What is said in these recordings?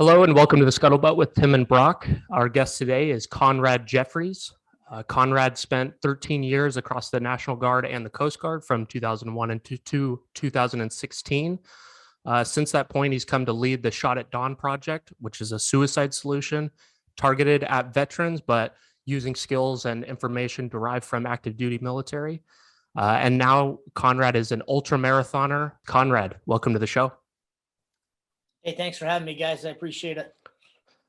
Hello and welcome to the Scuttlebutt with Tim and Brock. Our guest today is Conrad Jeffries. Conrad spent 13 years across the National Guard and the Coast Guard from 2001 to 2016. Since that point, he's come to lead the Shot at Dawn project, which is a suicide solution targeted at veterans, but using skills and information derived from active duty military. And now Conrad is an ultra marathoner. Conrad, welcome to the show. Hey, thanks for having me, guys. I appreciate it.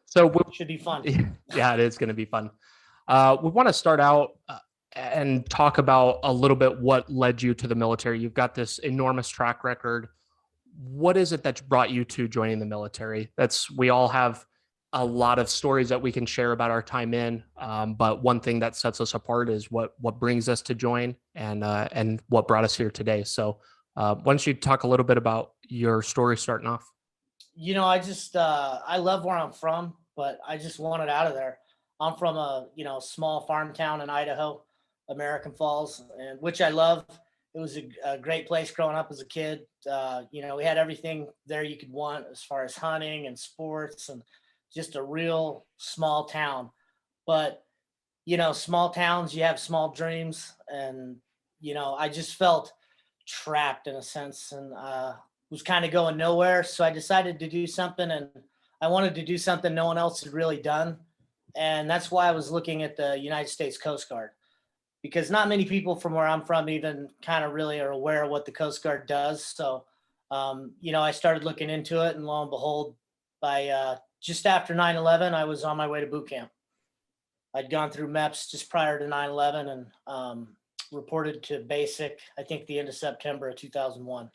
So it should be fun. Yeah, it is going to be fun. We want to start out and talk about a little bit what led you to the military. You've got this enormous track record. What is it that's brought you to joining the military? We all have a lot of stories that we can share about our time in, but one thing that sets us apart is what brings us to join and what brought us here today. So why don't you talk a little bit about your story starting off? I love where I'm from, but I just wanted out of there. I'm from a, small farm town in Idaho, American Falls, and which I love. It was a great place growing up as a kid. We had everything there you could want as far as hunting and sports and just a real small town. But, small towns, you have small dreams. And, I just felt trapped in a sense and was kind of going nowhere. So I decided to do something, and I wanted to do something no one else had really done. And that's why I was looking at the United States Coast Guard, because not many people from where I'm from even kind of really are aware of what the Coast Guard does. So, I started looking into it, and lo and behold, by just after 9/11, I was on my way to boot camp. I'd gone through MEPS just prior to 9/11 and reported to basic, I think the end of September of 2001.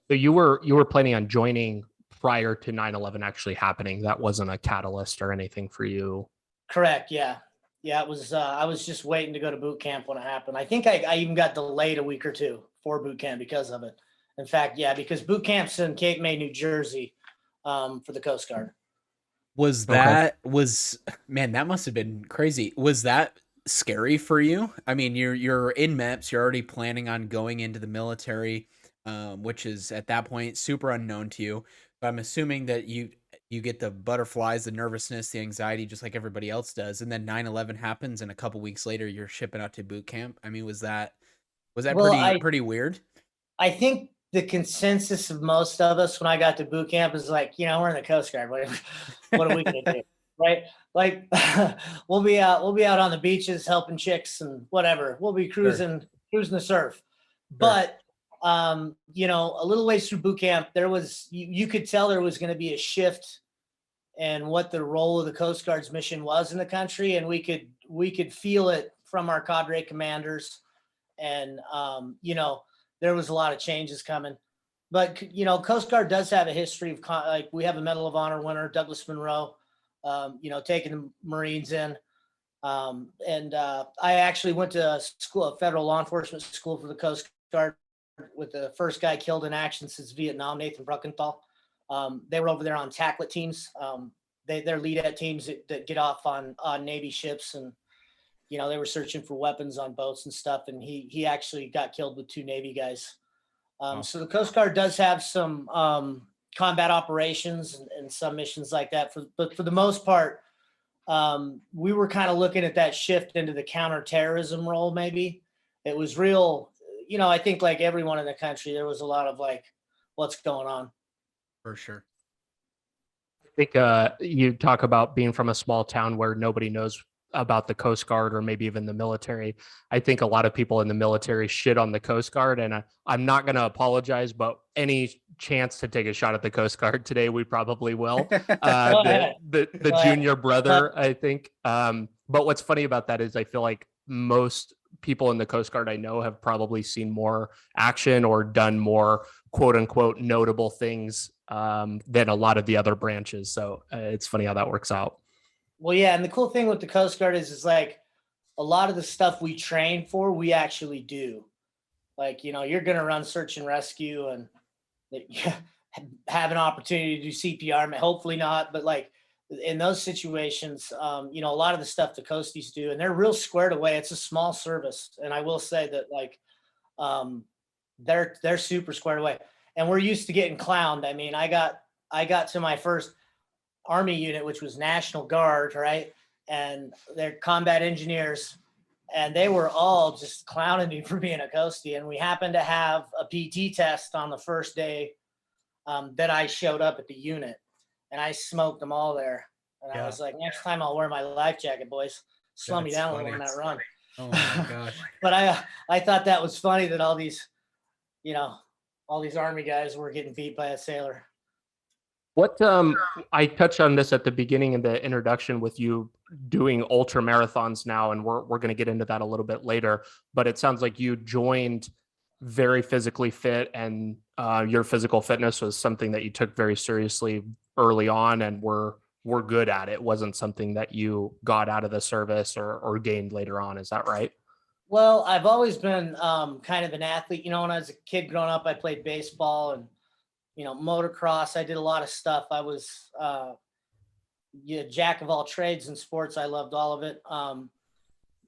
So you were planning on joining prior to 9/11 actually happening. That wasn't a catalyst or anything for you. Correct. Yeah. It was, I was just waiting to go to boot camp when it happened. I think I even got delayed a week or two for boot camp because of it. In fact, yeah, because boot camp's in Cape May, New Jersey, for the Coast Guard. That must have been crazy. Was that scary for you? I mean, you're in MEPS, you're already planning on going into the military, which is at that point super unknown to you. But I'm assuming that you get the butterflies, the nervousness, the anxiety, just like everybody else does. And then 9/11 happens, and a couple weeks later, you're shipping out to boot camp. I mean, was that pretty weird? I think the consensus of most of us when I got to boot camp is like, we're in the Coast Guard. What are we going to do? Right? Like we'll be out on the beaches helping chicks and whatever. We'll be cruising the surf. Sure. But a little ways through boot camp, there was, you could tell there was going to be a shift in what the role of the Coast Guard's mission was in the country. And we could feel it from our cadre commanders. And, there was a lot of changes coming. But, Coast Guard does have a history of, we have a Medal of Honor winner, Douglas Monroe, taking the Marines in. I actually went to a federal law enforcement school for the Coast Guard with the first guy killed in action since Vietnam, Nathan Bruckenthal. They were over there on tacklet teams. They're lead-at teams that get off on Navy ships, and they were searching for weapons on boats and stuff. And he actually got killed with 2 Navy guys. So the Coast Guard does have some combat operations and some missions like that. But for the most part, we were kind of looking at that shift into the counterterrorism role. Maybe it was real. I think like everyone in the country, there was a lot of like, what's going on? For sure. I think you talk about being from a small town where nobody knows about the Coast Guard or maybe even the military. I think a lot of people in the military shit on the Coast Guard, and I'm not going to apologize, but any chance to take a shot at the Coast Guard today, we probably will. The junior brother, I think. But what's funny about that is I feel like most people in the Coast Guard I know have probably seen more action or done more quote unquote notable things than a lot of the other branches. So it's funny how that works out. Well, yeah. And the cool thing with the Coast Guard is like a lot of the stuff we train for, we actually do. Like, you're going to run search and rescue and have an opportunity to do CPR. Hopefully not. But like in those situations, a lot of the stuff the Coasties do, and they're real squared away. It's a small service. And I will say that like they're super squared away. And we're used to getting clowned. I mean, I got to my first, Army unit, which was National Guard, right? And they're combat engineers, and they were all just clowning me for being a coastie. And we happened to have a PT test on the first day that I showed up at the unit, and I smoked them all there. And I was like, next time I'll wear my life jacket, boys. Slow me down a little on that run. Oh my gosh. But I thought that was funny that all these Army guys were getting beat by a sailor. What I touched on this at the beginning of the introduction with you doing ultra marathons now, and we're going to get into that a little bit later. But it sounds like you joined very physically fit, and your physical fitness was something that you took very seriously early on, and were good at. It wasn't something that you got out of the service or gained later on. Is that right? Well, I've always been kind of an athlete. When I was a kid growing up, I played baseball and motocross. I did a lot of stuff. I was jack of all trades in sports. I loved all of it.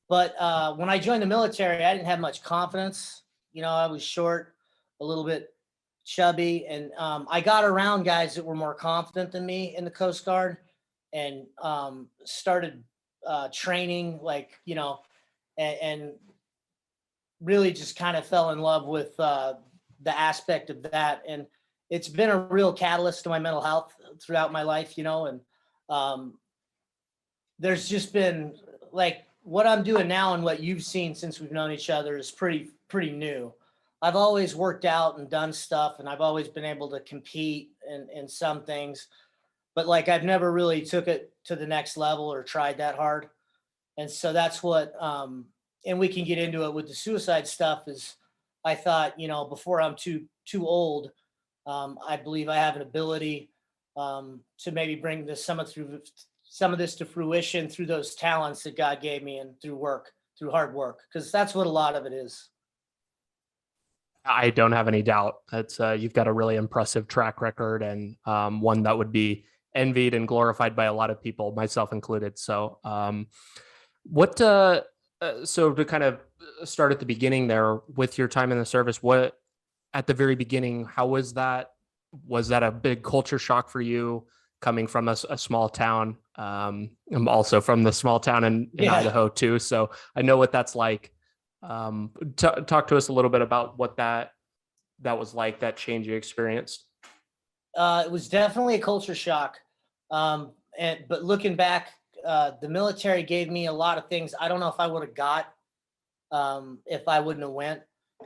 But when I joined the military, I didn't have much confidence. I was short, a little bit chubby, and I got around guys that were more confident than me in the Coast Guard, and started training, and really just kind of fell in love with the aspect of that. And it's been a real catalyst to my mental health throughout my life, and there's just been what I'm doing now and what you've seen since we've known each other is pretty new. I've always worked out and done stuff, and I've always been able to compete in some things, but I've never really took it to the next level or tried that hard. And so that's what, and we can get into it with the suicide stuff, is I thought, before I'm too old, I believe I have an ability to maybe bring some of this to fruition through those talents that God gave me, and through hard work, because that's what a lot of it is. I don't have any doubt. It's you've got a really impressive track record, and one that would be envied and glorified by a lot of people, myself included. So so to kind of start at the beginning there with your time in the service, at the very beginning, how was that? Was that a big culture shock for you, coming from a small town? I'm also from the small town in Idaho too, so I know what that's like. Talk to us a little bit about what that was like, that change you experienced. It was definitely a culture shock. But looking back, the military gave me a lot of things I don't know if I would have got if I wouldn't have went.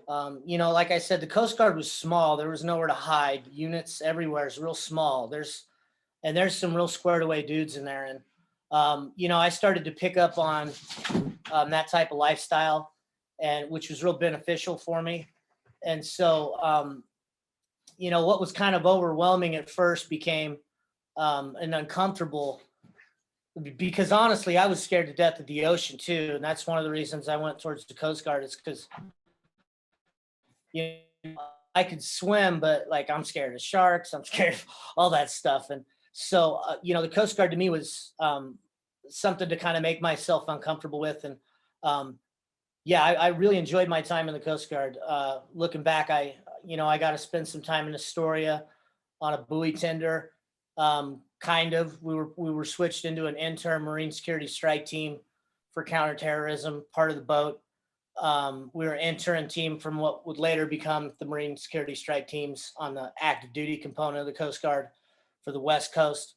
Like I said, the Coast Guard was small. There was nowhere to hide. Units everywhere is real small. There's some real squared away dudes in there. And, I started to pick up on that type of lifestyle, and which was real beneficial for me. And so, what was kind of overwhelming at first became an uncomfortable, because honestly, I was scared to death of the ocean too. And that's one of the reasons I went towards the Coast Guard, is because I could swim, but I'm scared of sharks. I'm scared of all that stuff. And so, the Coast Guard to me was something to kind of make myself uncomfortable with. And I really enjoyed my time in the Coast Guard. Looking back, I got to spend some time in Astoria on a buoy tender. We were switched into an intern Marine Security Strike Team for counterterrorism, part of the boat. We were an intern team from what would later become the Marine Security Strike Teams on the active duty component of the Coast Guard for the West Coast.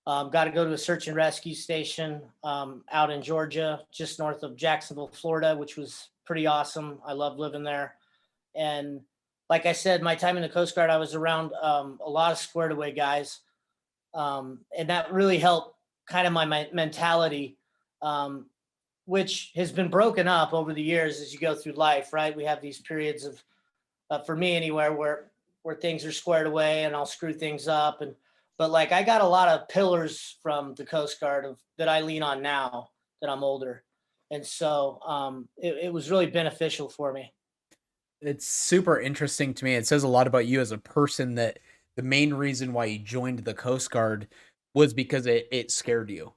Got to go to a search and rescue station out in Georgia, just north of Jacksonville, Florida, which was pretty awesome. I loved living there. And like I said, my time in the Coast Guard, I was around a lot of squared away guys. And that really helped kind of my mentality, which has been broken up over the years as you go through life, right? We have these periods of, for me anywhere, where things are squared away and I'll screw things up. But I got a lot of pillars from the Coast Guard that I lean on now that I'm older. And so it was really beneficial for me. It's super interesting to me. It says a lot about you as a person that the main reason why you joined the Coast Guard was because it scared you.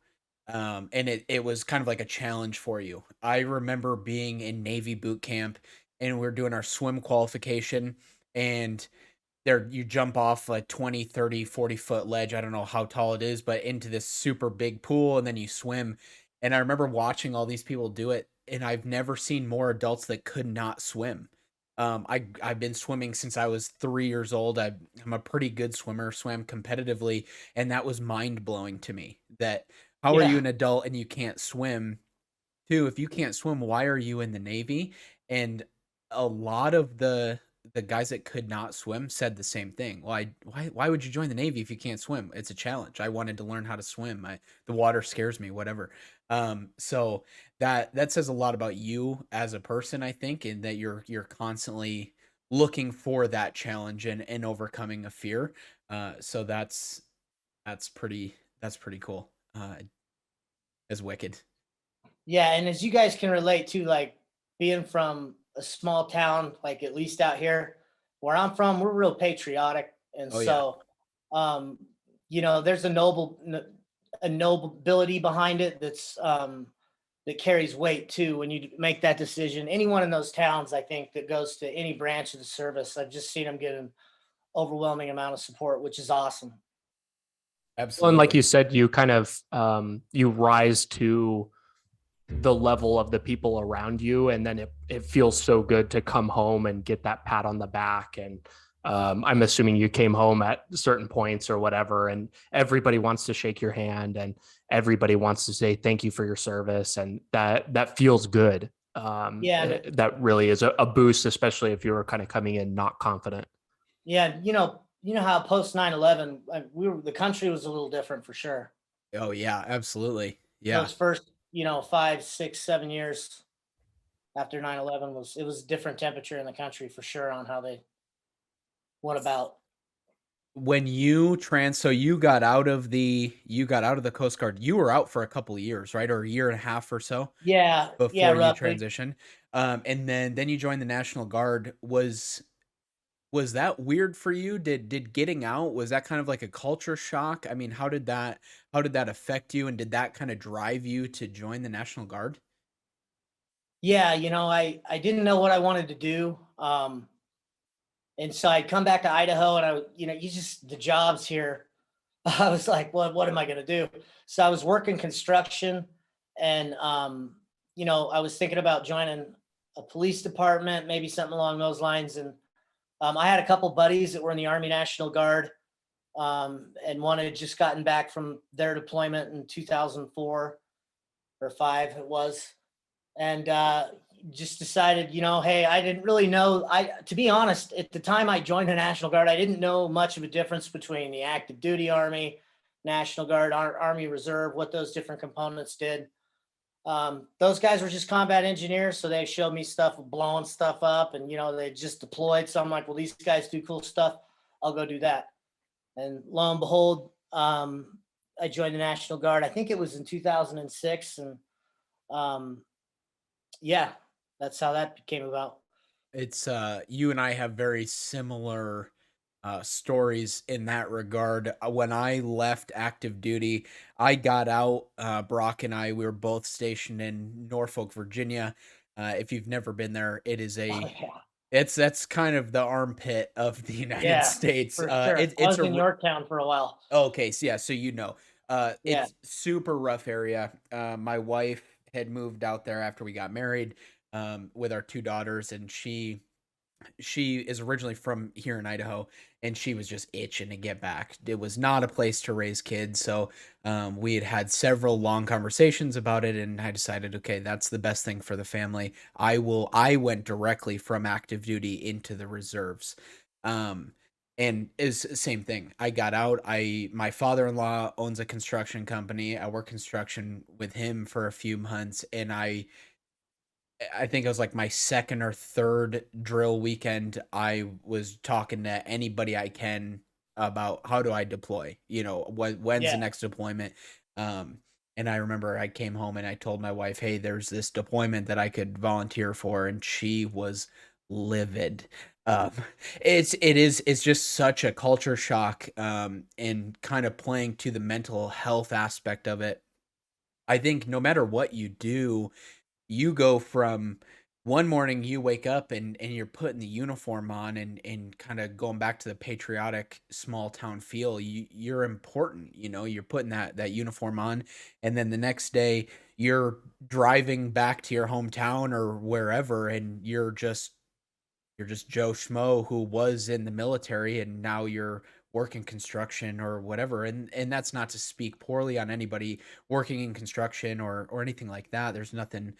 And it was kind of like a challenge for you. I remember being in Navy boot camp, and we were doing our swim qualification, and there you jump off a 20, 30, 40-foot ledge. I don't know how tall it is, but into this super big pool, and then you swim. And I remember watching all these people do it, and I've never seen more adults that could not swim. I've been swimming since I was 3 years old. I'm a pretty good swimmer, swam competitively, and that was mind blowing to me. That how are you Yeah. an adult and you can't swim? Too, if you can't swim, why are you in the Navy? And a lot of the guys that could not swim said the same thing. Why would you join the Navy if you can't swim? It's a challenge. I wanted to learn how to swim. The water scares me, whatever. So that says a lot about you as a person, I think, and that you're constantly looking for that challenge and overcoming a fear. So that's pretty cool. As wicked. Yeah, and as you guys can relate to, like being from a small town, like at least out here where I'm from, we're real patriotic, and Oh yeah. so um, there's a nobility behind it that carries weight too when you make that decision. Anyone in those towns, I think, that goes to any branch of the service, I've just seen them get an overwhelming amount of support, which is awesome. Well, and like Absolutely. you said, you kind of you rise to the level of the people around you, and then it feels so good to come home and get that pat on the back. And I'm assuming you came home at certain points or whatever, and everybody wants to shake your hand and everybody wants to say thank you for your service, and that feels good. Yeah, and That really is a boost, especially if you were kind of coming in not confident. yeah, you know how post 9/11, the country was a little different for sure. Oh yeah, absolutely. Yeah. Those first, 5, 6, 7 years after 9/11 was a different temperature in the country for sure on how they went about. When so you got out of the Coast Guard. You were out for a couple of years, right? Or a year and a half or so Yeah, yeah, before you roughly. transitioned. And then you joined the National Guard. Was that weird for you? Did getting out, was that kind of like a culture shock? I mean, how did that affect you, and did that kind of drive you to join the National Guard? Yeah, I didn't know what I wanted to do. And so I'd come back to Idaho, and the jobs here. I was like, what am I going to do? So I was working construction, and I was thinking about joining a police department, maybe something along those lines. And I had a couple buddies that were in the Army National Guard, and one had just gotten back from their deployment in 2004 or five, it was, and just decided, hey, I didn't really know. To be honest, at the time I joined the National Guard, I didn't know much of a difference between the active duty Army, National Guard, Army Reserve, what those different components did. Those guys were just combat engineers, so they showed me stuff of blowing stuff up, and they just deployed. So I'm like, well, these guys do cool stuff. I'll go do that. And lo and behold, I joined the National Guard. I think it was in 2006, and um, yeah, that's how that came about. It's you and I have very similar stories in that regard. When I left active duty, I got out. Brock and I, we were both stationed in Norfolk, Virginia. If you've never been there, it is Oh a yeah, that's kind of the armpit of the United yeah, States. for sure. I It's was in Yorktown for a while. okay, so yeah, so Yeah, it's super rough area. My wife had moved out there after we got married, with our two daughters, and she is originally from here in Idaho, and she was just itching to get back. It was not a place to raise kids, so we had several long conversations about it, and I decided, okay, that's the best thing for the family. I went directly from active duty into the reserves. Um, and is same thing. I got out. My father-in-law owns a construction company. I worked construction with him for a few months, and I think it was like my second or third drill weekend. I was talking to anybody I can about how do I deploy. When's the yeah, next deployment? Um, and I remember I came home and I told my wife, "Hey, there's this deployment that I could volunteer for," and she was livid. Um, it's just such a culture shock, and kind of playing to the mental health aspect of it. I think no matter what you do, you go from one morning you wake up and you're putting the uniform on and kind of going back to the patriotic small town feel. You're important, you know, you're putting that uniform on, and then the next day you're driving back to your hometown or wherever, and you're just Joe Schmo who was in the military and now you're working construction or whatever. And that's not to speak poorly on anybody working in construction or anything like that. There's nothing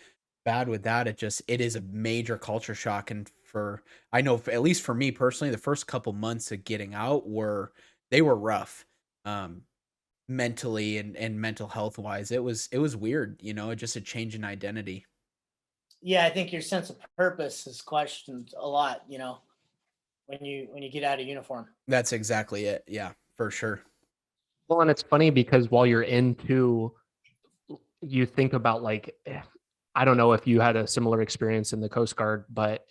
bad with that. It is a major culture shock. And for, I know, at least for me personally, the first couple months of getting out they were rough. Mentally and mental health wise. It was weird, you know, just a change in identity. Yeah, I think your sense of purpose is questioned a lot, you know, when you get out of uniform. That's exactly it. Yeah, for sure. Well, and it's funny because while you're into, you think about like, I don't know if you had a similar experience in the Coast Guard, but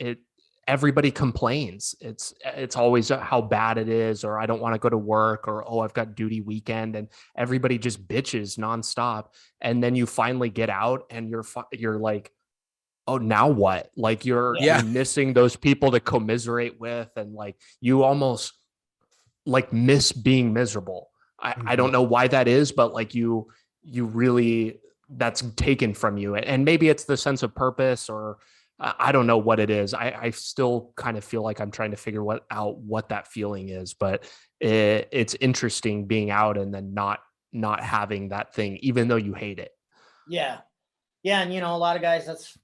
everybody complains. It's always how bad it is, or I don't want to go to work, or oh, I've got duty weekend, and everybody just bitches nonstop. And then you finally get out, and you're like, oh, now what? Like Yeah. you're missing those people to commiserate with, and like you almost like miss being miserable. I Mhm. don't know why that is, but like you really, that's taken from you. And maybe it's the sense of purpose, or I don't know what it is. I still kind of feel like I'm trying to figure out what that feeling is, but it's interesting being out and then not having that thing, even though you hate it. Yeah. Yeah. And, you know, a lot of guys, that's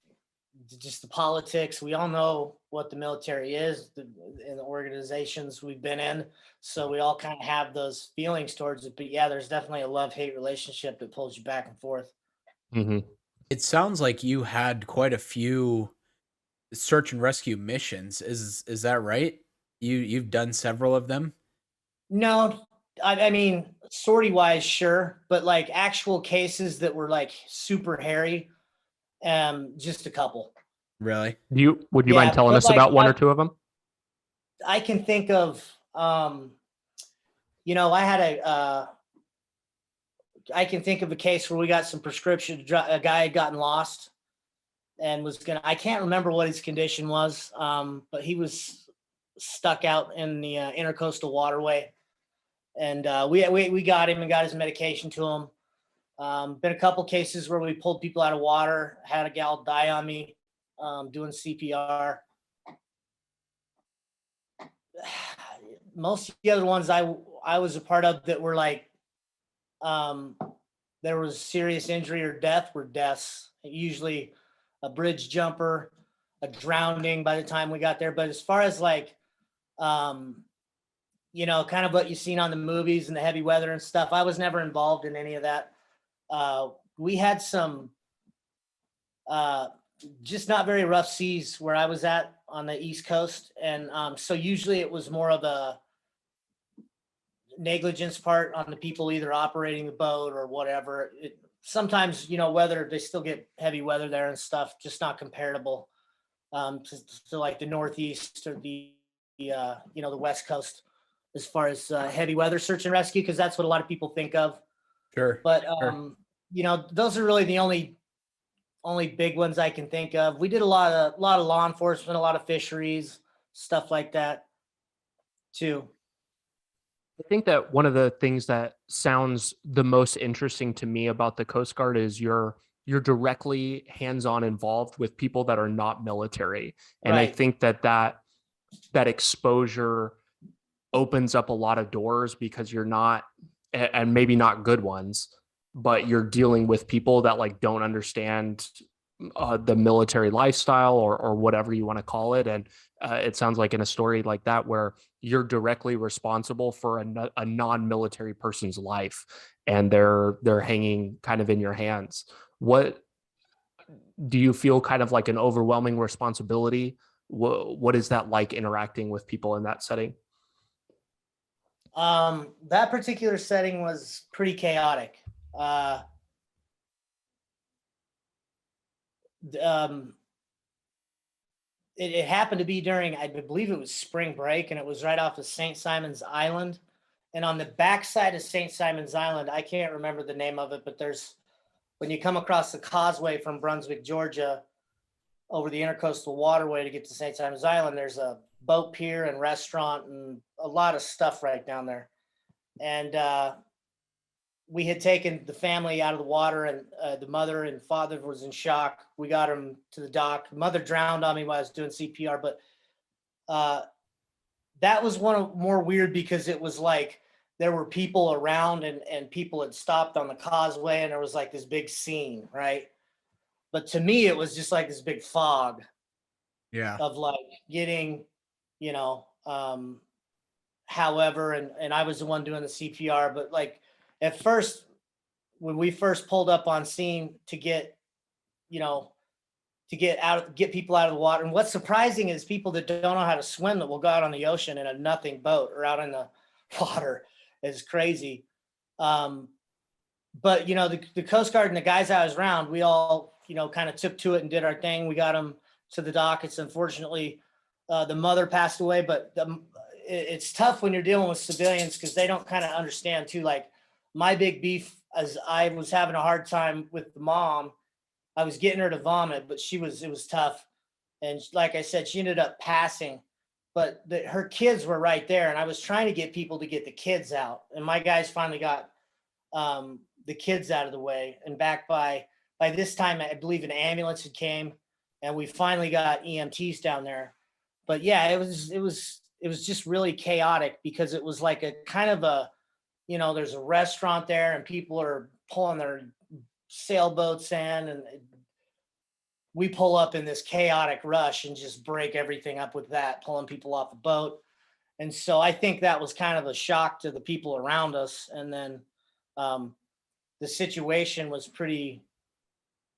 just the politics. We all know what the military is in the organizations we've been in. So we all kind of have those feelings towards it. But yeah, there's definitely a love-hate relationship that pulls you back and forth. Mm-hmm. It sounds like you had quite a few search and rescue missions. Is that right? You've done several of them? No, I mean, sortie wise, sure. But like actual cases that were like super hairy, just a couple. Really? Would you mind Yeah. telling But us like about one or two of them? I can think of, you know, I can think of a case where we got some prescription. A guy had gotten lost and was I can't remember what his condition was, but he was stuck out in the intercoastal waterway. And we got him and got his medication to him. Been a couple cases where we pulled people out of water, had a gal die on me, doing CPR. Most of the other ones I was a part of that were like, um, there was serious injury or death were deaths, usually a bridge jumper, a drowning by the time we got there. But as far as like, um, you know, kind of what you've seen on the movies and the heavy weather and stuff, I was never involved in any of that. We had some uh, just not very rough seas where I was at on the East Coast. And so usually it was more of a negligence part on the people either operating the boat or whatever. Sometimes, you know, weather, they still get heavy weather there and stuff, just not comparable to like the Northeast or you know, the West Coast as far as heavy weather search and rescue, because that's what a lot of people think of. Sure. But Sure. you know, those are really the only big ones I can think of. We did a lot of law enforcement, a lot of fisheries, stuff like that too. I think that one of the things that sounds the most interesting to me about the Coast Guard is you're directly hands-on involved with people that are not military. And I Right. think that exposure opens up a lot of doors because you're not, and maybe not good ones, but you're dealing with people that like don't understand the military lifestyle or whatever you want to call it. And it sounds like in a story like that where you're directly responsible for a non-military person's life, and they're hanging kind of in your hands. What do you feel kind of like an overwhelming responsibility? What is that like interacting with people in that setting? That particular setting was pretty chaotic. Uh, um, it happened to be during, I believe it was spring break, and it was right off of St. Simon's Island. And on the backside of St. Simon's Island, I can't remember the name of it, but there's, when you come across the causeway from Brunswick, Georgia, over the intercoastal waterway to get to St. Simon's Island. There's a boat pier and restaurant and a lot of stuff right down there. And we had taken the family out of the water, and the mother and father was in shock. We got them to the dock. Mother drowned on me while I was doing CPR, but that was more weird because it was like there were people around, and people had stopped on the causeway, and there was like this big scene, right? But to me, it was just like this big fog of like getting, you know, however, and I was the one doing the CPR, but like at first, when we first pulled up on scene to get, you know, to get people out of the water. And what's surprising is people that don't know how to swim that will go out on the ocean in a nothing boat or out in the water is crazy. But, you know, the Coast Guard and the guys I was around, we all, you know, kind of took to it and did our thing. We got them to the dock. It's unfortunately, the mother passed away, but it's tough when you're dealing with civilians because they don't kind of understand too. Like my big beef, as I was having a hard time with the mom, I was getting her to vomit, but it was tough. And like I said, she ended up passing, but her kids were right there. And I was trying to get people to get the kids out. And my guys finally got the kids out of the way. And back by this time, I believe an ambulance had came, and we finally got EMTs down there. But yeah, it was just really chaotic because it was like a kind of a, you know, there's a restaurant there and people are pulling their sailboats in, and we pull up in this chaotic rush and just break everything up with that, pulling people off the boat. And so I think that was kind of a shock to the people around us. And then the situation was pretty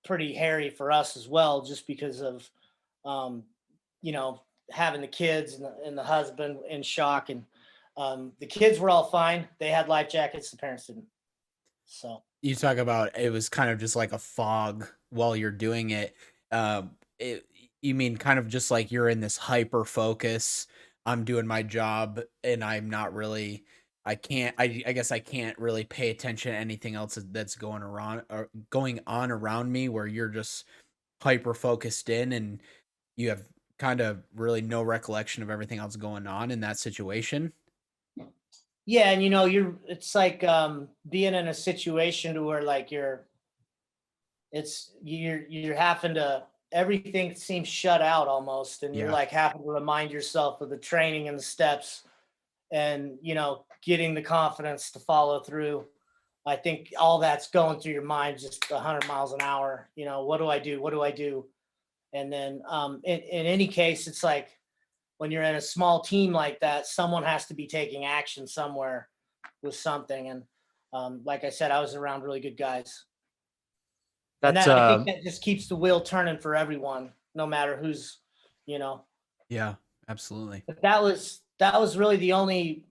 hairy for us as well, just because of you know, having the kids and the husband in shock. And the kids were all fine. They had life jackets. The parents didn't. So you talk about it was kind of just like a fog while you're doing it. You mean kind of just like you're in this hyper focus. I'm doing my job and I'm not really. I guess I can't really pay attention to anything else that's going on around me, where you're just hyper focused in and you have kind of really no recollection of everything else going on in that situation. yeah, and you know, it's like being in a situation to where like you're having to, everything seems shut out almost, and you're like having to remind yourself of the training and the steps, and you know, getting the confidence to follow through. I think all that's going through your mind just 100 miles an hour. You know, what do I do? And then in any case, it's like when you're in a small team like that, someone has to be taking action somewhere with something. And like I said, I was around really good guys. I think that just keeps the wheel turning for everyone, no matter who's, you know. Yeah, absolutely. But that was really the only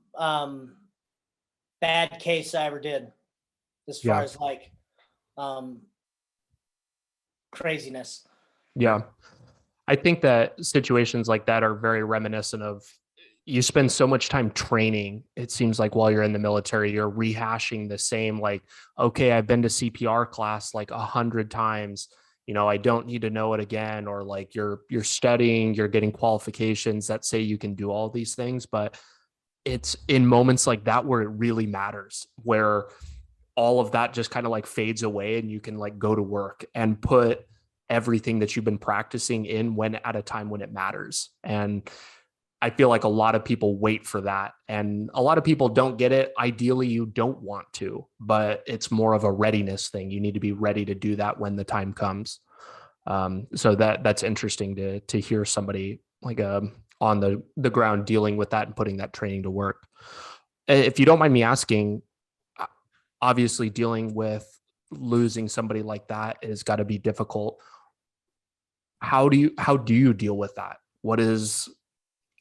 bad case I ever did, as far as like craziness. Yeah. I think that situations like that are very reminiscent of, you spend so much time training. It seems like while you're in the military, you're rehashing the same, like, okay, I've been to CPR class like 100 times. You know, I don't need to know it again. Or like you're studying, you're getting qualifications that say you can do all these things. But it's in moments like that where it really matters, where all of that just kind of like fades away and you can like go to work and put everything that you've been practicing in when at a time when it matters. And I feel like a lot of people wait for that, and a lot of people don't get it. Ideally, you don't want to, but it's more of a readiness thing. You need to be ready to do that when the time comes. So that's interesting to hear somebody like on the ground dealing with that and putting that training to work. If you don't mind me asking, obviously dealing with losing somebody like that has got to be difficult. How do you deal with that?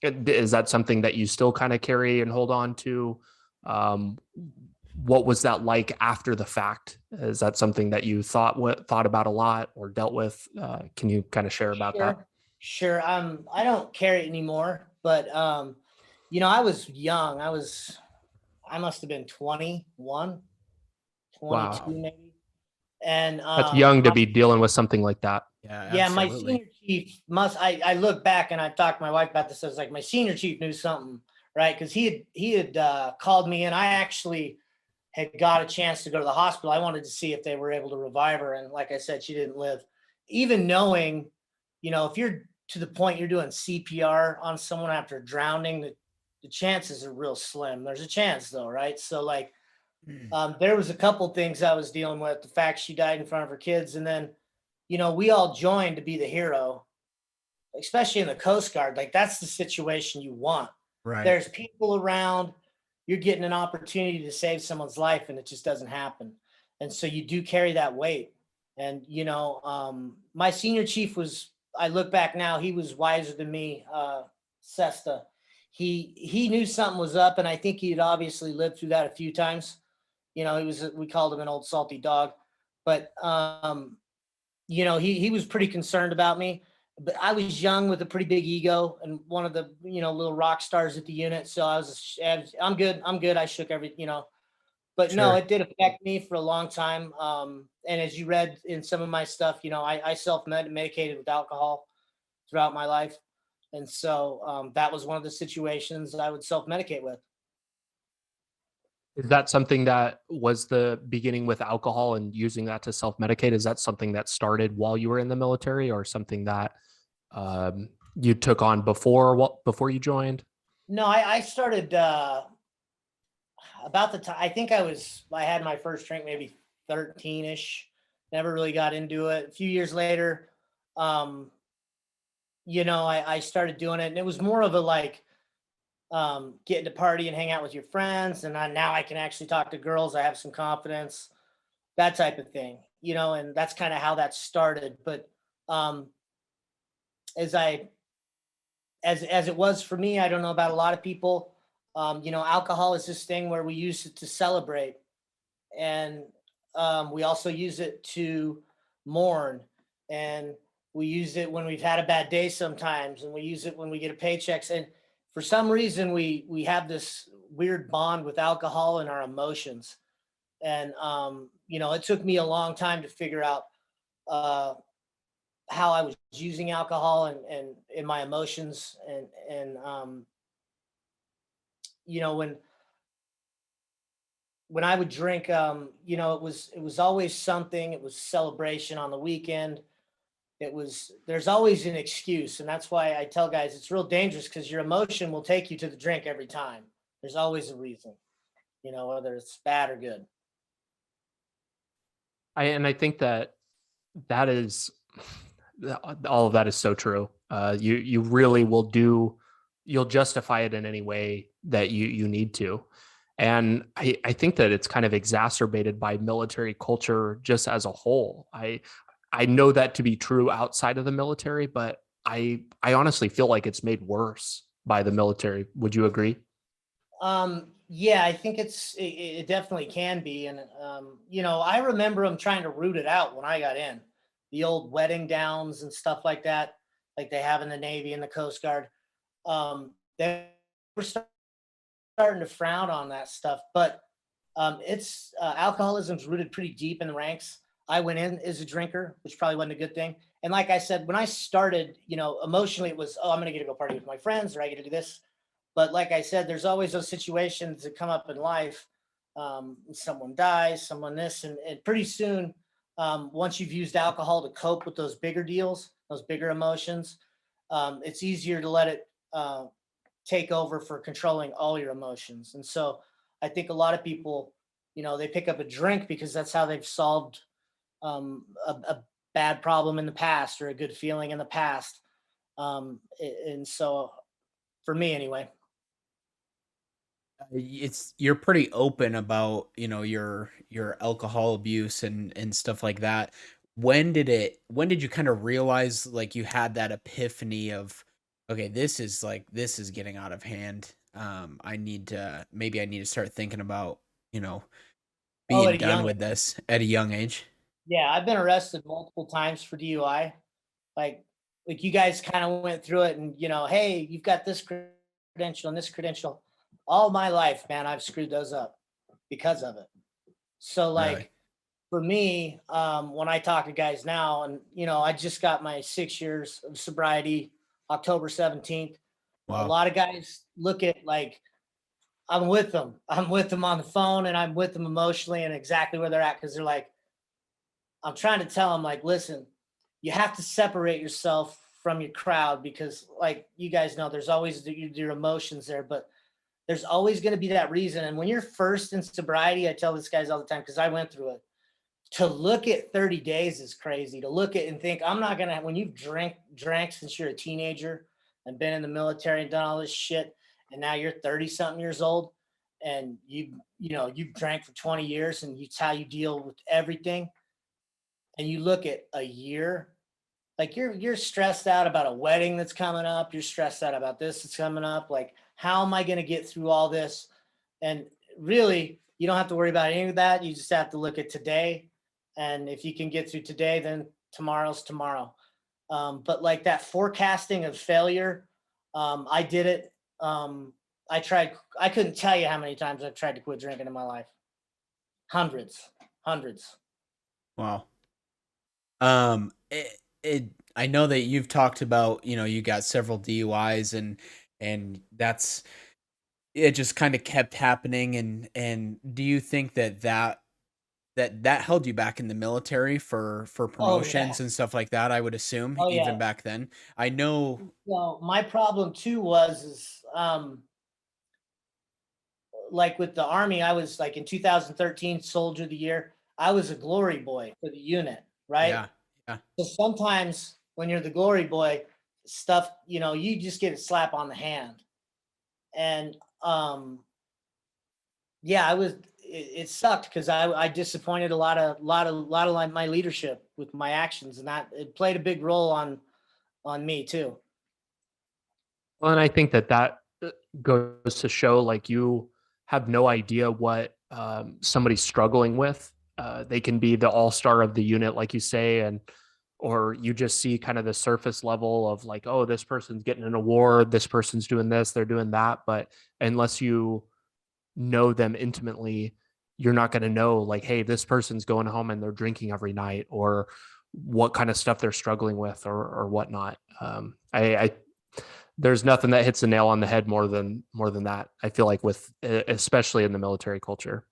Is that something that you still kind of carry and hold on to? What was that like after the fact? Is that something that you thought about a lot or dealt with? Can you kind of share about that? Sure. I don't carry it anymore, but you know, I was young. I must have been 21, 22 maybe. And That's young to be dealing with something like that. Yeah, my senior chief I look back and I've talked to my wife about this. I was like, my senior chief knew something, right? Because he had called me, and I actually had got a chance to go to the hospital. I wanted to see if they were able to revive her. And like I said, she didn't live. Even knowing, if you're to the point you're doing CPR on someone after drowning, the chances are real slim. There's a chance though, right? So like, there was a couple things I was dealing with. The fact she died in front of her kids. And then, we all joined to be the hero, especially in the Coast Guard. Like that's the situation you want. Right. There's people around, you're getting an opportunity to save someone's life, and it just doesn't happen. And so you do carry that weight. And, my senior chief I look back now, he was wiser than me, Sesta. He knew something was up, and I think he'd obviously lived through that a few times. We called him an old salty dog, but, he was pretty concerned about me. But I was young with a pretty big ego and one of the, little rock stars at the unit. So I'm good. I shook but no, Sure. it did affect me for a long time. And as you read in some of my stuff, I self-medicated with alcohol throughout my life. And so that was one of the situations I would self-medicate with. Is that something that was the beginning with alcohol and using that to self-medicate? Is that something that started while you were in the military, or something that you took on before you joined? No, I started about the time, I think I had my first drink maybe 13-ish. Never really got into it. A few years later, I started doing it, and it was more of a like getting to party and hang out with your friends. And now I can actually talk to girls. I have some confidence, that type of thing, and that's kind of how that started. But as it was for me, I don't know about a lot of people. Alcohol is this thing where we use it to celebrate, and we also use it to mourn, and we use it when we've had a bad day sometimes, and we use it when we get a paychecks. And for some reason, we have this weird bond with alcohol and our emotions. And it took me a long time to figure out how I was using alcohol and in my emotions. And when I would drink, it was always something. It was celebration on the weekend. There's always an excuse. And that's why I tell guys it's real dangerous, because your emotion will take you to the drink every time. There's always a reason, whether it's bad or good. I think that is all of that is so true. You really you'll justify it in any way that you need to. And I think that it's kind of exacerbated by military culture just as a whole. I know that to be true outside of the military, but I honestly feel like it's made worse by the military. Would you agree? Yeah, I think it definitely can be. And, I remember them trying to root it out when I got in. The old wedding downs and stuff like that, like they have in the Navy and the Coast Guard. They were starting to frown on that stuff, but it's alcoholism's rooted pretty deep in the ranks. I went in as a drinker, which probably wasn't a good thing. And like I said, when I started, emotionally it was, I'm going to get to go party with my friends, or I get to do this. But like I said, there's always those situations that come up in life. Someone dies, someone this, and pretty soon, once you've used alcohol to cope with those bigger deals, those bigger emotions, it's easier to let it take over for controlling all your emotions. And so I think a lot of people, they pick up a drink because that's how they've solved a bad problem in the past, or a good feeling in the past. And so for me anyway. You're pretty open about, your alcohol abuse and stuff like that. When did you kind of realize, like, you had that epiphany of, okay, this is getting out of hand. I need to start thinking about, Oh, being at a done young with this at a young age. Yeah, I've been arrested multiple times for DUI. Like, you guys kind of went through it, and hey, you've got this credential and this credential. All my life, man, I've screwed those up because of it. So Really? like, for me, when I talk to guys now, and I just got my 6 years of sobriety, October 17th. A Wow. lot of guys look at like I'm with them. I'm with them on the phone, and I'm with them emotionally and exactly where they're at, because they're like, I'm trying to tell them, like, listen, you have to separate yourself from your crowd, because, like you guys know, there's always your emotions there, but there's always going to be that reason. And when you're first in sobriety, I tell this guys all the time, because I went through it. To look at 30 days is crazy. To look at and think, I'm not gonna. When you've drank since you're a teenager and been in the military and done all this shit, and now you're 30 something years old, and you've drank for 20 years, and it's how you deal with everything. And you look at a year, like you're stressed out about a wedding that's coming up. You're stressed out about this that's coming up. Like, how am I going to get through all this? And really, you don't have to worry about any of that. You just have to look at today. And if you can get through today, then tomorrow's tomorrow. But like that forecasting of failure, I did it. I tried. I couldn't tell you how many times I've tried to quit drinking in my life. Hundreds, hundreds. Wow. I know that you've talked about, you got several DUIs, and that's it just kind of kept happening. And do you think that held you back in the military for Oh yeah. promotions and stuff like that? I would assume Oh even yeah. back then. I know. Well, my problem too was like with the Army, I was like in 2013 Soldier of the Year. I was a glory boy for the unit, right? Yeah, yeah, So sometimes when you're the glory boy, stuff, you just get a slap on the hand. And yeah, it sucked, because I disappointed a lot of my leadership with my actions, and that it played a big role on me too. Well, and I think that goes to show, like, you have no idea what somebody's struggling with. They can be the all-star of the unit, like you say, and or you just see kind of the surface level of like, oh, this person's getting an award, this person's doing this, they're doing that. But unless you know them intimately, you're not going to know, like, hey, this person's going home and they're drinking every night, or what kind of stuff they're struggling with, or whatnot. I there's nothing that hits a nail on the head more than that. I feel like, with especially in the military culture.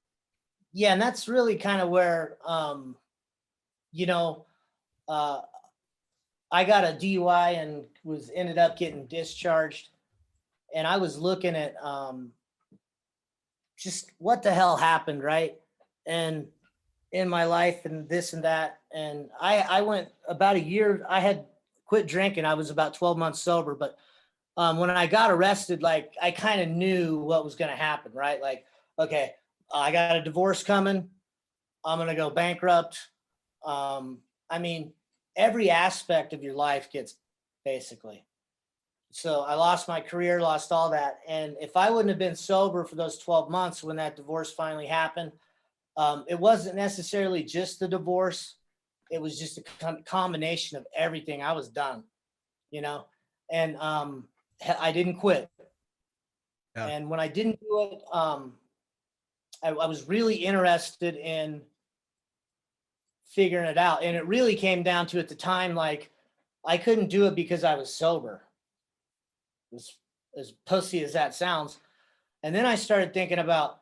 Yeah, and that's really kind of where you know uh I got a DUI and was ended up getting discharged, and I was looking at just what the hell happened, right? And in my life, and this and that, and I went about a year. I had quit drinking. I was about 12 months sober, but when I got arrested, like, I kind of knew what was going to happen, right? Like, okay, I got a divorce coming. I'm going to go bankrupt. I mean, every aspect of your life gets, basically. So I lost my career, lost all that. And if I wouldn't have been sober for those 12 months when that divorce finally happened, it wasn't necessarily just the divorce. It was just a combination of everything. I was done, you know, and I didn't quit. yeah, And when I didn't do it, I was really interested in figuring it out. And it really came down to, at the time, like, I couldn't do it because I was sober, as pussy as that sounds. And then I started thinking about,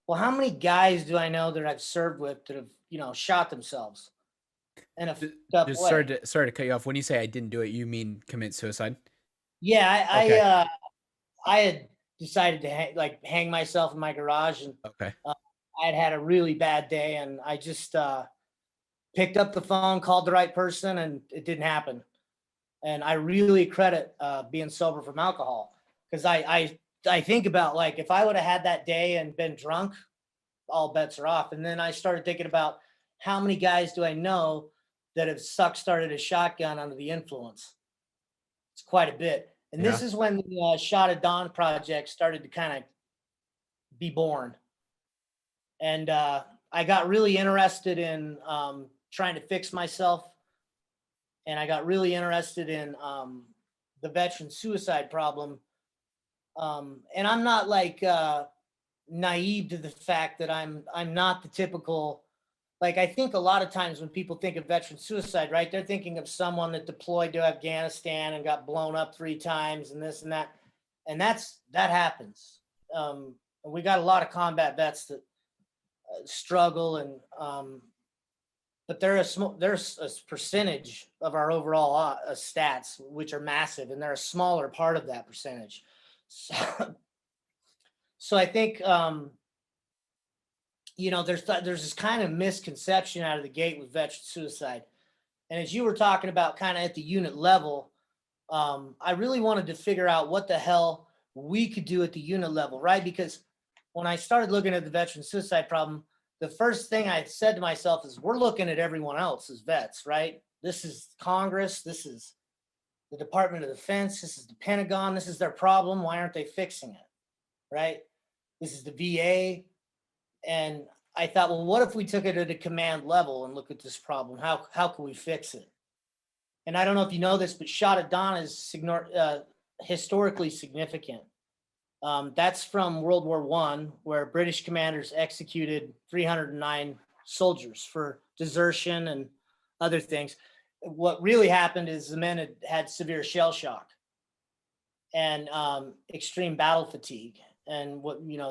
well, how many guys do I know that I've served with that have, shot themselves in a Ju- fucked up just way? sorry to cut you off. When you say I didn't do it, you mean commit suicide? Yeah, Okay, I had decided to hang myself in my garage, and okay, uh, I had a really bad day, and I just picked up the phone, called the right person, and it didn't happen. And I really credit being sober from alcohol, because I think about, like, if I would have had that day and been drunk, all bets are off. And then I started thinking about, how many guys do I know that have started a shotgun under the influence? It's quite a bit. And yeah, this is when the Shot at Dawn project started to kind of be born. And I got really interested in trying to fix myself. And I got really interested in the veteran suicide problem. And I'm not like naive to the fact that I'm not the typical like, I think a lot of times when people think of veteran suicide, right, they're thinking of someone that deployed to Afghanistan and got blown up 3 times and this and that. And that happens. We got a lot of combat vets that struggle, and but there's a percentage of our overall stats which are massive, and they're a smaller part of that percentage. So I think there's this kind of misconception out of the gate with veteran suicide. And as you were talking about kind of at the unit level, I really wanted to figure out what the hell we could do at the unit level, right? Because when I started looking at the veteran suicide problem, the first thing I said to myself is, we're looking at everyone else as vets, right? This is Congress, this is the Department of Defense, this is the Pentagon, this is their problem. Why aren't they fixing it, right? This is the VA. And I thought, well, what if we took it at a command level and look at this problem? How can we fix it? And I don't know if you know this, but shot at dawn is historically significant. That's from World War I, where British commanders executed 309 soldiers for desertion and other things. What really happened is the men had severe shell shock and extreme battle fatigue. And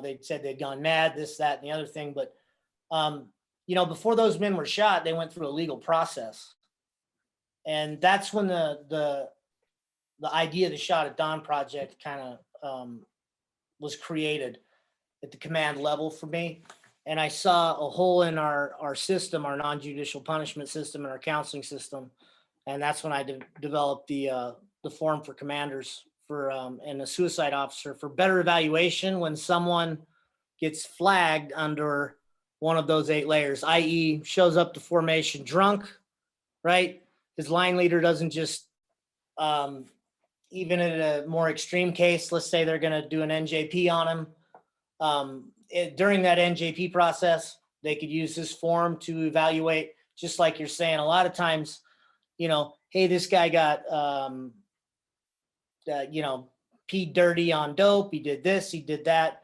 they said they'd gone mad, this, that, and the other thing. But, before those men were shot, they went through a legal process. And that's when the idea of the Shot at Dawn project kind of was created at the command level for me. And I saw a hole in our system, our non-judicial punishment system and our counseling system. And that's when I developed the form for commanders and a suicide officer for better evaluation when someone gets flagged under one of those 8 layers, i.e. shows up to formation drunk, right? His line leader doesn't just, even in a more extreme case, let's say they're going to do an NJP on him. During that NJP process, they could use this form to evaluate, just like you're saying, a lot of times, hey, this guy got, peed dirty on dope. He did this, he did that.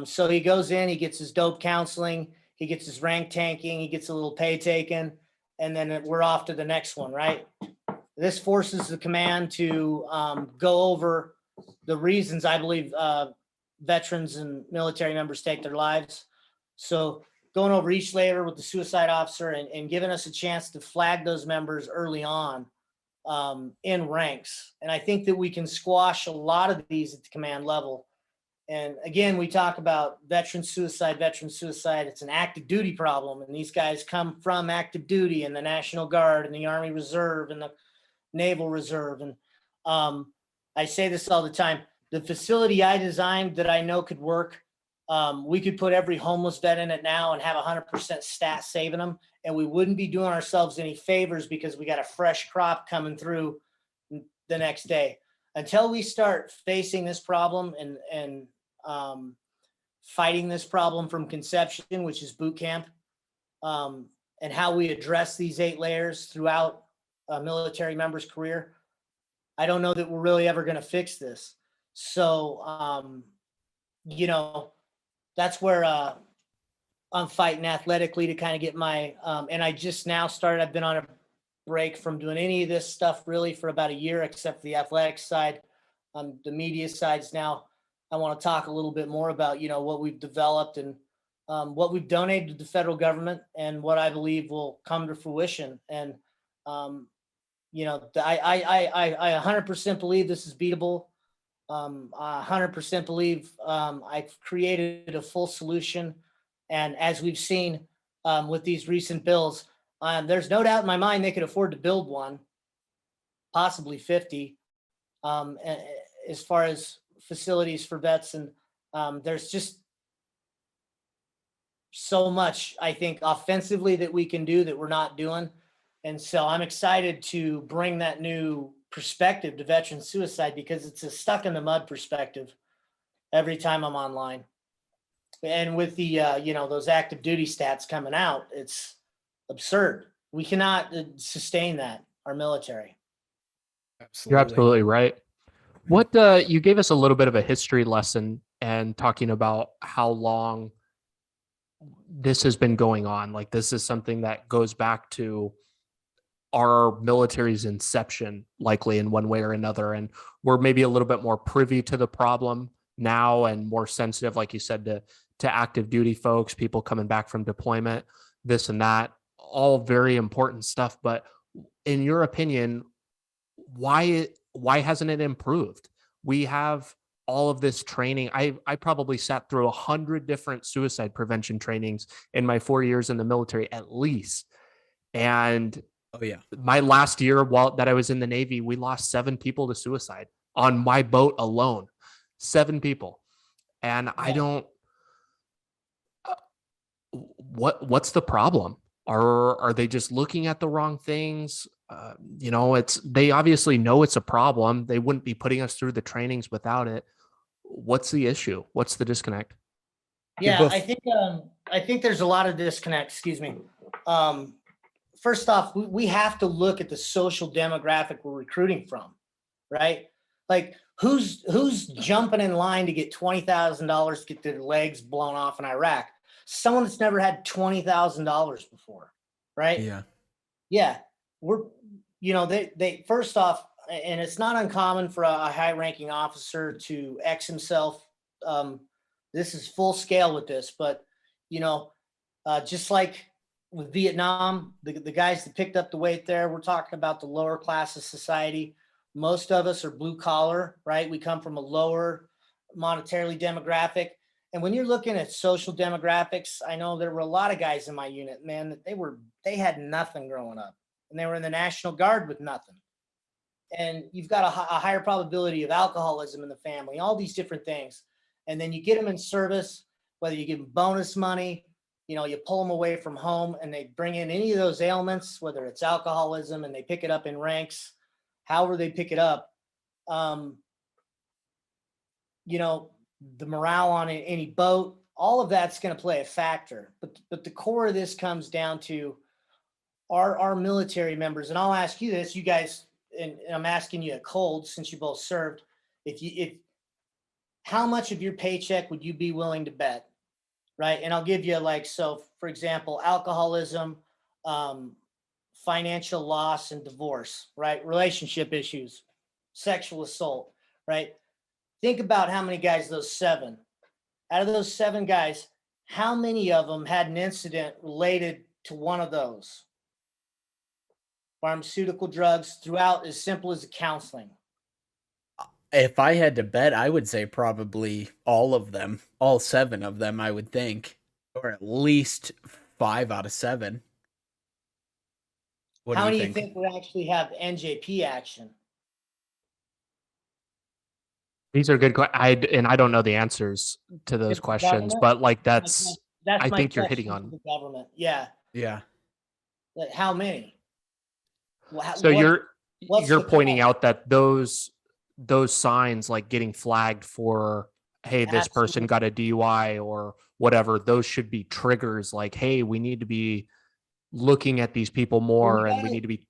So he goes in, he gets his dope counseling, he gets his rank tanking, he gets a little pay taken, and then we're off to the next one, right? This forces the command to go over the reasons I believe veterans and military members take their lives. So going over each layer with the suicide officer and giving us a chance to flag those members early on in ranks. And I think that we can squash a lot of these at the command level. And again, we talk about veteran suicide. It's an active duty problem. And these guys come from active duty and the National Guard and the Army Reserve and the Naval Reserve. And I say this all the time, the facility I designed that I know could work, we could put every homeless vet in it now and have 100% stat saving them. And we wouldn't be doing ourselves any favors because we got a fresh crop coming through the next day. Until we start facing this problem and fighting this problem from conception, which is boot camp, and how we address these 8 layers throughout a military member's career, I don't know that we're really ever going to fix this. So, that's where I'm fighting athletically to kind of get my, and I just now started, I've been on a break from doing any of this stuff really for about a year, except for the athletics side. The media sides now, I want to talk a little bit more about, what we've developed and what we've donated to the federal government and what I believe will come to fruition. And, I 100% believe this is beatable. I 100% believe I've created a full solution. And as we've seen with these recent bills, there's no doubt in my mind they could afford to build one, possibly 50, as far as facilities for vets. And there's just so much, I think, offensively that we can do that we're not doing. And so I'm excited to bring that new perspective to veteran suicide because it's a stuck in the mud perspective every time I'm online. And with the, those active duty stats coming out, it's absurd. We cannot sustain that, our military. Absolutely. You're absolutely right. What you gave us a little bit of a history lesson and talking about how long this has been going on. Like, this is something that goes back to our military's inception, likely in one way or another. And we're maybe a little bit more privy to the problem now and more sensitive, like you said, to active duty folks, people coming back from deployment, this and that, all very important stuff. But in your opinion, why hasn't it improved? We have all of this training. I probably sat through 100 different suicide prevention trainings in my 4 years in the military, at least. And Oh yeah. my last year that I was in the Navy, we lost 7 people to suicide on my boat alone. 7 people. And I don't, what's the problem? Are they just looking at the wrong things? They obviously know it's a problem. They wouldn't be putting us through the trainings without it. What's the issue? What's the disconnect? Yeah, I think there's a lot of disconnect. Excuse me. First off, we have to look at the social demographic we're recruiting from, right? Like, who's jumping in line to get $20,000 to get their legs blown off in Iraq? Someone that's never had $20,000 before, right? Yeah. Yeah, they first off, and it's not uncommon for a high-ranking officer to X himself. This is full scale with this, but just like with Vietnam, the guys that picked up the weight there, we're talking about the lower class of society. Most of us are blue collar, right? We come from a lower monetarily demographic. And when you're looking at social demographics, I know there were a lot of guys in my unit, man, that they had nothing growing up, and they were in the National Guard with nothing. And you've got a higher probability of alcoholism in the family, all these different things. And then you get them in service, whether you give them bonus money, you pull them away from home, and they bring in any of those ailments, whether it's alcoholism, and they pick it up in ranks, however they pick it up. The morale on any boat, all of that's going to play a factor. But the core of this comes down to our military members. And I'll ask you this, you guys, and I'm asking you a cold, since you both served, how much of your paycheck would you be willing to bet? Right. And I'll give you for example, alcoholism, financial loss and divorce, right? Relationship issues, sexual assault, right? Think about how many guys, those 7, out of those 7 guys, how many of them had an incident related to one of those? Pharmaceutical drugs, throughout, as simple as counseling. If I had to bet, I would say probably all of them, all 7 of them, I would think, or at least 5 out of 7. How many do you think would actually have NJP action? These are good questions. I don't know the ansers to those questions, but that's I think you're hitting on the government. Yeah. Yeah. How many? So you're pointing out that those signs, like getting flagged for, hey, this person got a DUI or whatever, those should be triggers. Like, hey, we need to be looking at these people more, and we need to be.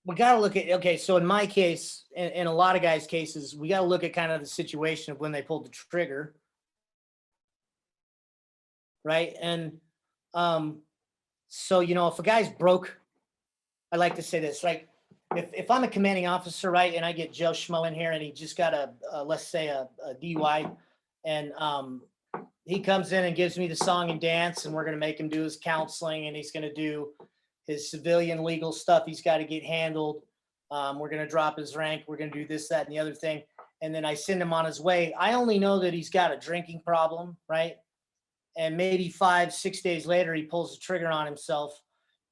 We got to look at, okay, so in my case, in a lot of guys' cases, we got to look at kind of the situation of when they pulled the trigger. Right. And so, if a guy's broke, I like to say this, like, if I'm a commanding officer, right, and I get Joe Schmo in here and he just got let's say a DUI, and he comes in and gives me the song and dance, and we're going to make him do his counseling, and he's going to do his civilian legal stuff he's got to get handled. We're going to drop his rank. We're going to do this, that, and the other thing. And then I send him on his way. I only know that he's got a drinking problem, right? And maybe 5-6 days later, he pulls the trigger on himself.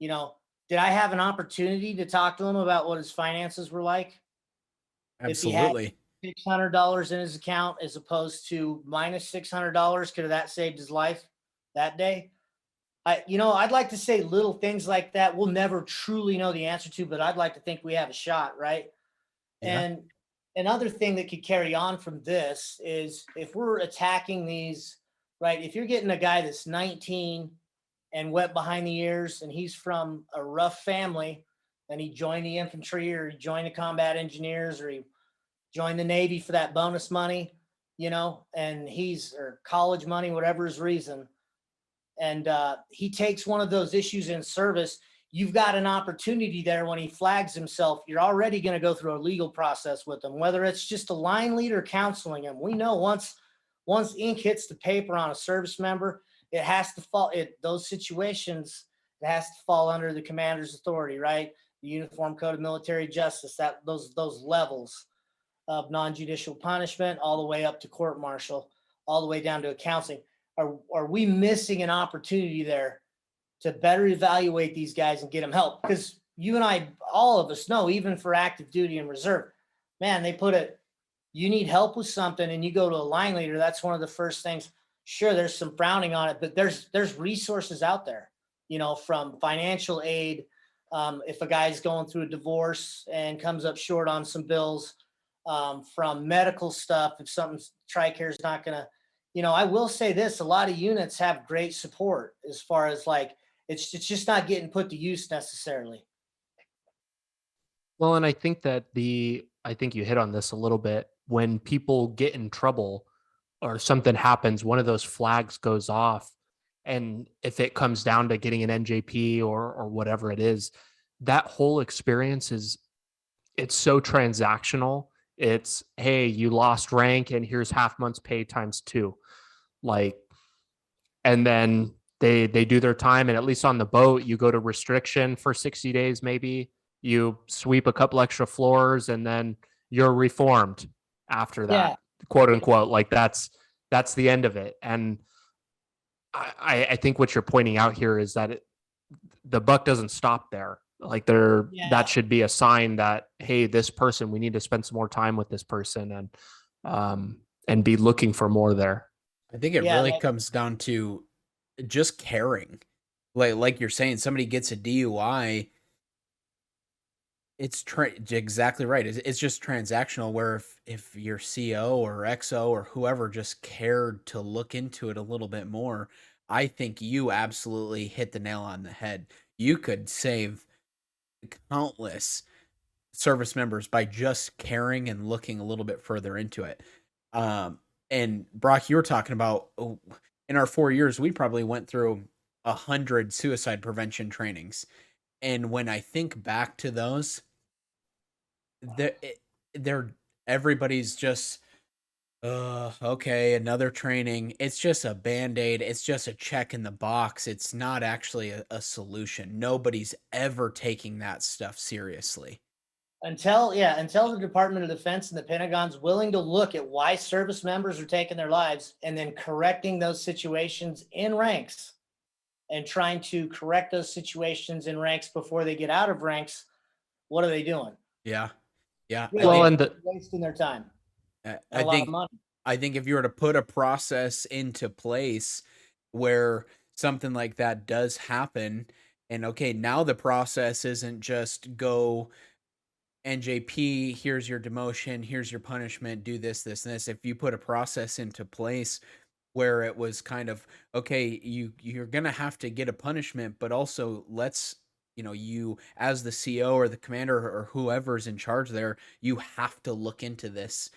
Did I have an opportunity to talk to him about what his finances were like? Absolutely. If he had $600 in his account as opposed to minus $600, could have that saved his life that day? I'd like to say little things like that we'll never truly know the answer to, but I'd like to think we have a shot, right? Yeah. And another thing that could carry on from this is if we're attacking these, right? If you're getting a guy that's 19 and wet behind the ears, and he's from a rough family, and he joined the infantry, or he joined the combat engineers, or he joined the Navy for that bonus money, and or college money, whatever his reason. and he takes one of those issues in service, you've got an opportunity there when he flags himself. You're already going to go through a legal process with him, whether it's just a line leader counseling him. We know once ink hits the paper on a service member, it has to fall. Those situations, it has to fall under the commander's authority, right? The Uniform Code of Military Justice, that those levels of non-judicial punishment, all the way up to court-martial, all the way down to a counseling. Are we missing an opportunity there to better evaluate these guys and get them help? Because you and I, all of us know, even for active duty and reserve, man, they put it, you need help with something and you go to a line leader, that's one of the first things. Sure, there's some frowning on it, but there's resources out there, you know, from financial aid. If a guy's going through a divorce and comes up short on some bills, from medical stuff, if something's TRICARE is not going to, you know, I will say this, a lot of units have great support as far as like, it's just not getting put to use necessarily. Well, and I think that I think you hit on this a little bit. When people get in trouble or something happens, one of those flags goes off. And if it comes down to getting an NJP or whatever it is, that whole experience it's so transactional. It's, hey, you lost rank and here's half month's pay times 2. Like, and then they do their time, and at least on the boat, you go to restriction for 60 days, maybe you sweep a couple extra floors, and then you're reformed after that, quote unquote. Like that's the end of it. And I think what you're pointing out here is that the buck doesn't stop there. Like that should be a sign that, hey, this person, we need to spend some more time with this person and be looking for more there. I think it really comes down to just caring. Like you're saying, somebody gets a DUI. It's exactly right. It's just transactional, where if your CO or XO or whoever just cared to look into it a little bit more, I think you absolutely hit the nail on the head. You could save countless service members by just caring and looking a little bit further into it. And Brock, you were talking about, in our 4 years, we probably went through 100 suicide prevention trainings. And when I think back to those, they're everybody's just, okay, another training. It's just a Band-Aid. It's just a check in the box. It's not actually a solution. Nobody's ever taking that stuff seriously. Until the Department of Defense and the Pentagon's willing to look at why service members are taking their lives and then correcting those situations in ranks and trying to correct those situations in ranks before they get out of ranks, what are they doing? Yeah. Really, well, wasting their time. I think if you were to put a process into place where something like that does happen, and okay, now the process isn't just go NJP, here's your demotion, here's your punishment, do this, this, and this. If you put a process into place where it was kind of, okay, you're gonna have to get a punishment, but also let's, you as the CO or the commander or whoever's in charge there, you have to look into this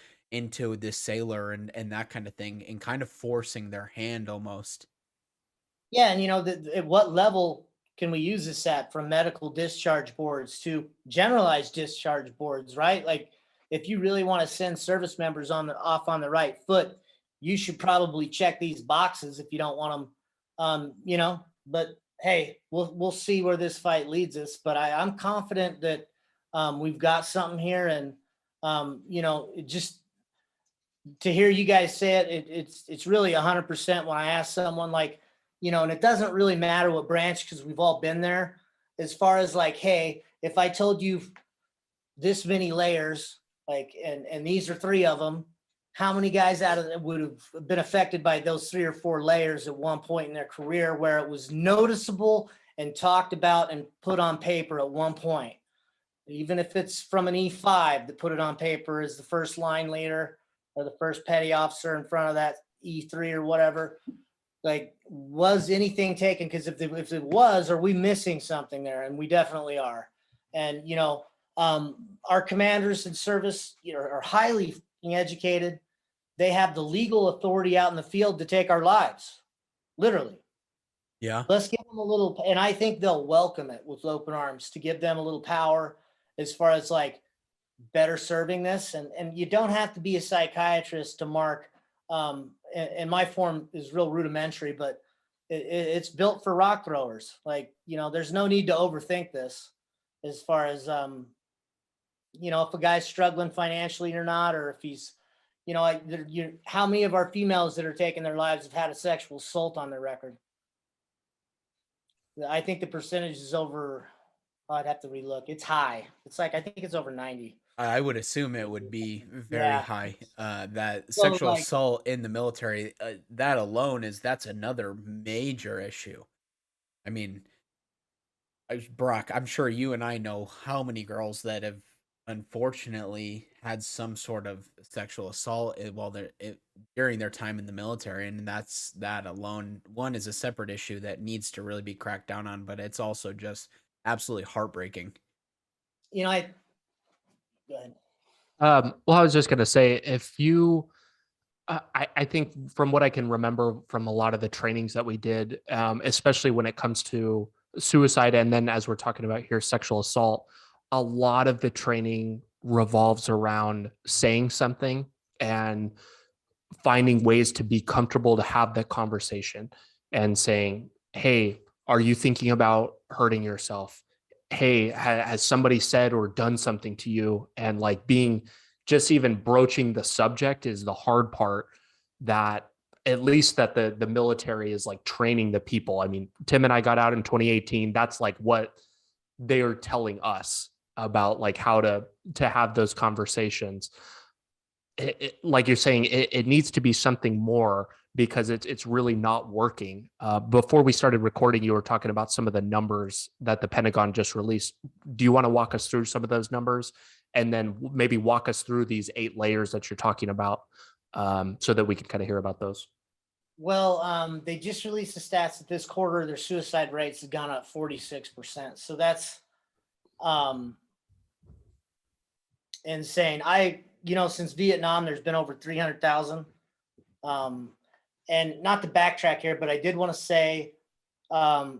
sailor and that kind of thing, and kind of forcing their hand almost. Yeah, and at what level can we use this at, from medical discharge boards to generalized discharge boards, right? Like, if you really want to send service members off on the right foot, you should probably check these boxes if you don't want them, but hey, we'll see where this fight leads us. But I'm confident that we've got something here, and just to hear you guys say it's really 100% when I ask someone, like, and it doesn't really matter what branch, because we've all been there, as far as like, hey, if I told you this many layers, like, and these are 3 of them, how many guys out of it would have been affected by those 3 or 4 layers at one point in their career, where it was noticeable and talked about and put on paper at one point? Even if it's from an E5 that put it on paper as the first line leader or the first petty officer in front of that E3 or whatever, like, was anything taken? Because if it was, are we missing something there? And we definitely are. And, our commanders in service, are highly educated. They have the legal authority out in the field to take our lives, literally. Yeah. Let's give them a little, and I think they'll welcome it with open arms to give them a little power as far as like better serving this. And you don't have to be a psychiatrist to mark. And my form is real rudimentary, but it's built for rock throwers. Like, there's no need to overthink this as far as, if a guy's struggling financially or not, or if he's, how many of our females that are taking their lives have had a sexual assault on their record? I think the percentage is over. I'd have to relook. It's high. It's like, I think it's over 90. I would assume it would be very Yeah. high. That So, sexual like, assault in the military, that alone that's another major issue. I mean, Brock, I'm sure you and I know how many girls that have unfortunately had some sort of sexual assault while during their time in the military, and that alone one is a separate issue that needs to really be cracked down on, but it's also just absolutely heartbreaking. I go ahead. Well, I was just going to say, if you, I think from what I can remember from a lot of the trainings that we did, especially when it comes to suicide, and then as we're talking about here, sexual assault, a lot of the training revolves around saying something and finding ways to be comfortable to have that conversation and saying, hey, are you thinking about hurting yourself? Hey, has somebody said or done something to you? And like being just even broaching the subject is the hard part, that at least that the military is like training the people. I mean, Tim and I got out in 2018. That's like what they are telling us about, like how to have those conversations. Like you're saying, it needs to be something more, because it's really not working. Before we started recording, you were talking about some of the numbers that the Pentagon just released. Do you want to walk us through some of those numbers, and then maybe walk us through these 8 layers that you're talking about, so that we can kind of hear about those? Well, they just released the stats that this quarter their suicide rates have gone up 46%. So that's insane. Since Vietnam, there's been over 300,000. And not to backtrack here, but I did want to say, as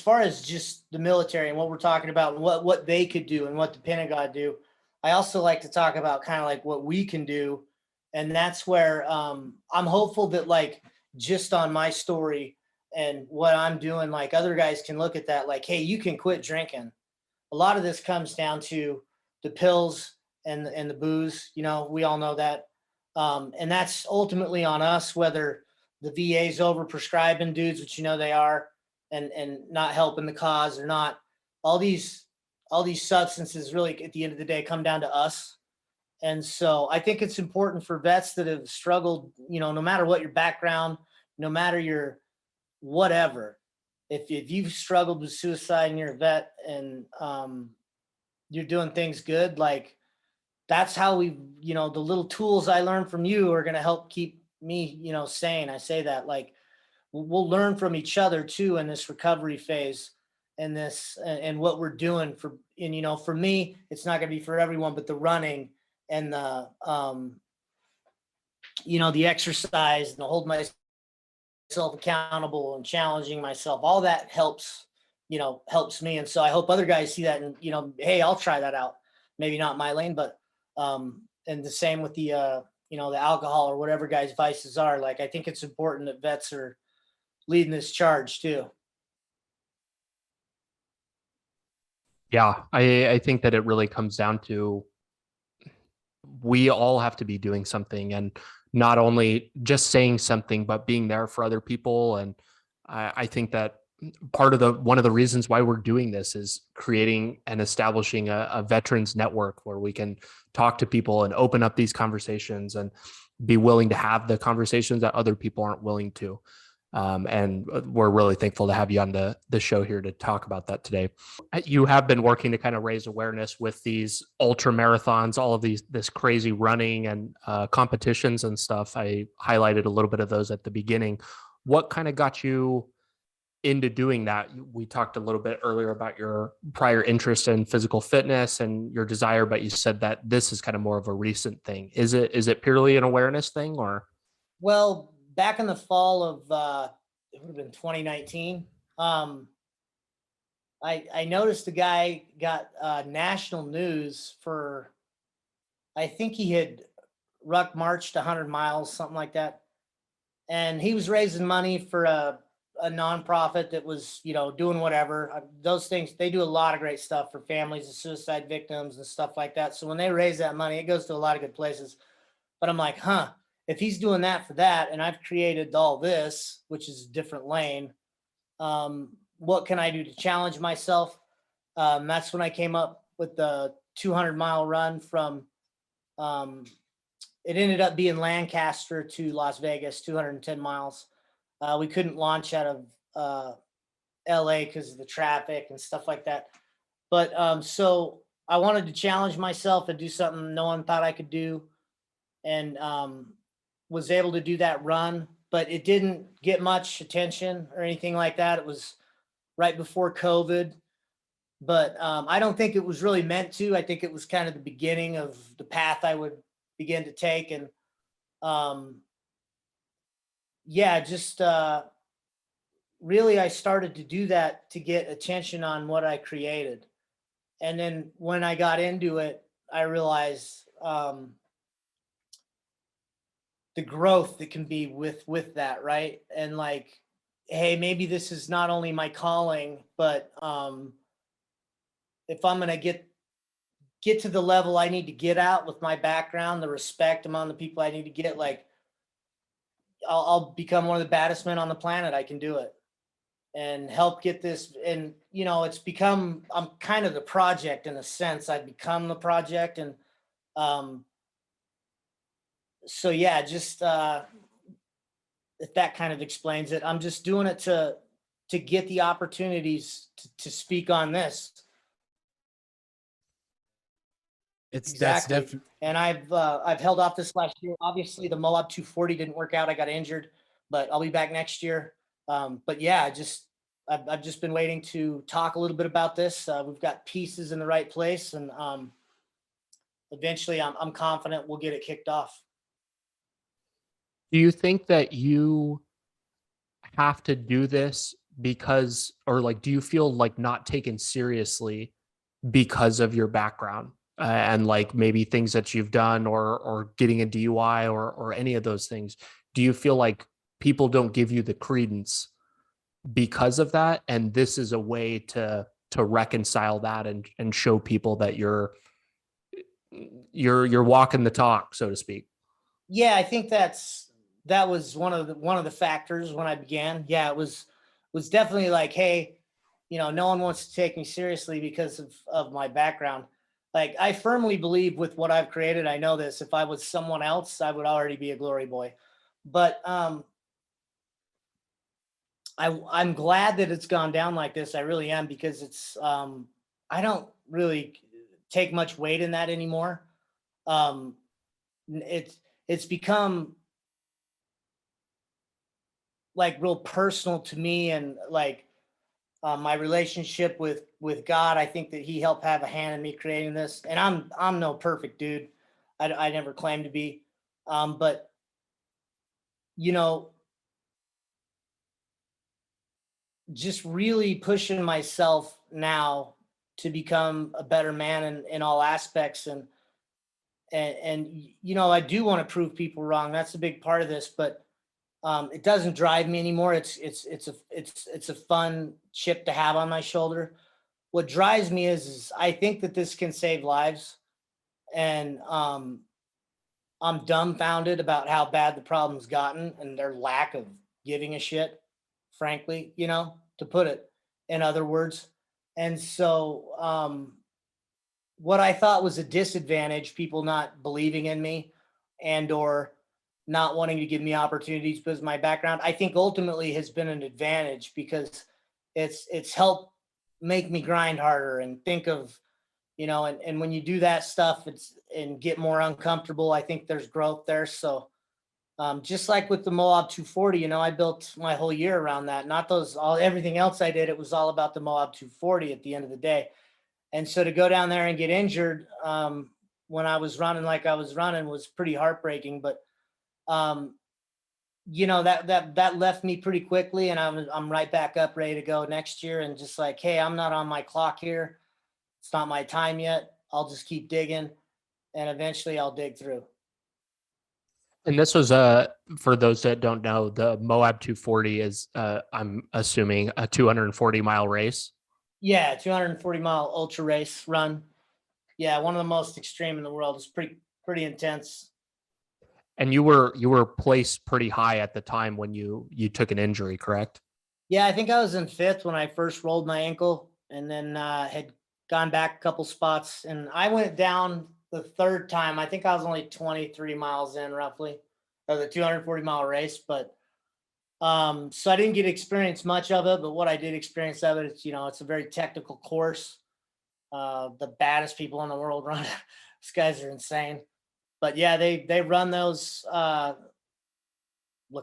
far as just the military and what we're talking about and what they could do and what the Pentagon do, I also like to talk about kind of like what we can do. And that's where I'm hopeful that, like, just on my story and what I'm doing, like other guys can look at that, like, hey, you can quit drinking. A lot of this comes down to the pills and the booze. We all know that. And that's ultimately on us, whether the VA's over prescribing dudes, which they are, and not helping the cause or not. All these substances really at the end of the day come down to us. And so I think it's important for vets that have struggled, no matter what your background, no matter your whatever, if you've struggled with suicide and you're a vet and you're doing things good, like, that's how we, the little tools I learned from you are going to help keep me, sane. I say that, like, we'll learn from each other too in this recovery phase and this, and what we're doing for me, it's not going to be for everyone, but the running and the, the exercise and the hold myself accountable and challenging myself, all that helps me. And so I hope other guys see that and, hey, I'll try that out. Maybe not my lane, but and the same with the the alcohol or whatever guys' vices are. Like, I think it's important that vets are leading this charge too. Yeah, I think that it really comes down to, we all have to be doing something, and not only just saying something, but being there for other people. And I think that one of the reasons why we're doing this is creating and establishing a veterans network where we can talk to people and open up these conversations and be willing to have the conversations that other people aren't willing to. And we're really thankful to have you on the show here to talk about that today. You have been working to kind of raise awareness with these ultra marathons, all of this crazy running and competitions and stuff. I highlighted a little bit of those at the beginning. What kind of got you into doing that? We talked a little bit earlier about your prior interest in physical fitness and your desire, but you said that this is kind of more of a recent thing. Is it purely an awareness thing, or? Well, back in the fall of it would have been 2019. I noticed the guy got national news for, I think he had ruck marched 100 miles, something like that. And he was raising money for a nonprofit that was, you know, doing whatever. Those things, they do a lot of great stuff for families of suicide victims and stuff like that. So when they raise that money, it goes to a lot of good places. But I'm like, huh, if he's doing that for that, and I've created all this, which is a different lane, what can I do to challenge myself? That's when I came up with the 200-mile run from, it ended up being Lancaster to Las Vegas, 210 miles. We couldn't launch out of LA because of the traffic and stuff like that. But so I wanted to challenge myself and do something no one thought I could do, and was able to do that run, but it didn't get much attention or anything like that. It was right before COVID, but I don't think it was really meant to. I think it was kind of the beginning of the path I would begin to take. And yeah, just really I started to do that to get attention on what I created. And then when I got into it, I realized the growth that can be with that, right? And like, hey, maybe this is not only my calling, but if I'm gonna get to the level I need to get out with my background, the respect among the people I need to get, like I'll become one of the baddest men on the planet. I can do it and help get this. And you know, it's become, I'm kind of the project in a sense. I've become the project. And so yeah, just if that kind of explains it, I'm just doing it to get the opportunities to speak on this. That's Exactly. definitely. And I've held off this last year. Obviously, the Moab 240 didn't work out. I got injured, but I'll be back next year. But yeah, I've just been waiting to talk a little bit about this. We've got pieces in the right place, and eventually, I'm confident we'll get it kicked off. Do you think that you have to do this because, or like, do you feel like not taken seriously because of your background and like maybe things that you've done, or getting a DUI, or any of those things? Do you feel like people don't give you the credence because of that, and this is a way to reconcile that and show people that you're walking the talk, so to speak? Yeah, I think that was one of the factors when I began. Yeah, it was definitely like, hey, you know, no one wants to take me seriously because of my background. Like, I firmly believe with what I've created, I know this, if I was someone else, I would already be a glory boy. But I'm glad that it's gone down like this. I really am, because it's I don't really take much weight in that anymore. Um, it's become like real personal to me, and like my relationship with God. I think that He helped have a hand in me creating this, and I'm no perfect dude. I never claim to be, but you know, just really pushing myself now to become a better man in all aspects. And you know, I do want to prove people wrong. That's a big part of this, but it doesn't drive me anymore. It's a fun chip to have on my shoulder. What drives me is I think that this can save lives, and I'm dumbfounded about how bad the problem's gotten and their lack of giving a shit, frankly, you know, to put it in other words. And so what I thought was a disadvantage, people not believing in me and or not wanting to give me opportunities because of my background, I think ultimately has been an advantage, because it's helped make me grind harder and think of, you know, and when you do that stuff, it's and get more uncomfortable, I think there's growth there. So just like with the Moab 240, you know, I built my whole year around that. Not everything else I did. It was all about the Moab 240 at the end of the day. And so to go down there and get injured when I was running like I was running was pretty heartbreaking. But you know, that left me pretty quickly, and I'm right back up ready to go next year, and just like, hey, I'm not on my clock here. It's not my time yet. I'll just keep digging, and eventually I'll dig through. And this was for those that don't know, the Moab 240 is I'm assuming a 240-mile race. Yeah, 240-mile ultra race run. Yeah, one of the most extreme in the world. It's pretty intense. And you were placed pretty high at the time when you took an injury, correct? Yeah, I think I was in fifth when I first rolled my ankle, and then had gone back a couple spots, and I went down the third time. I think I was only 23 miles in roughly of the 240-mile race, but so I didn't get to experience much of it, but what I did experience of it, it's, you know, it's a very technical course. The baddest people in the world run. These guys are insane. But yeah, they run those La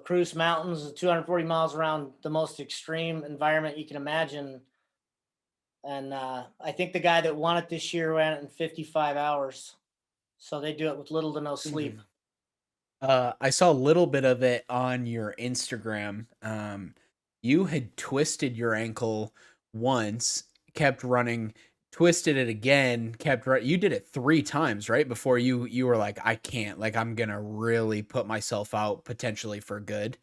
Cruz Mountains, 240 miles around the most extreme environment you can imagine. And I think the guy that won it this year ran it in 55 hours. So they do it with little to no sleep. I saw a little bit of it on your Instagram. You had twisted your ankle once, kept running, twisted it again, kept running. You did it 3 times, right? Before you were like, I can't. Like, I'm gonna really put myself out potentially for good.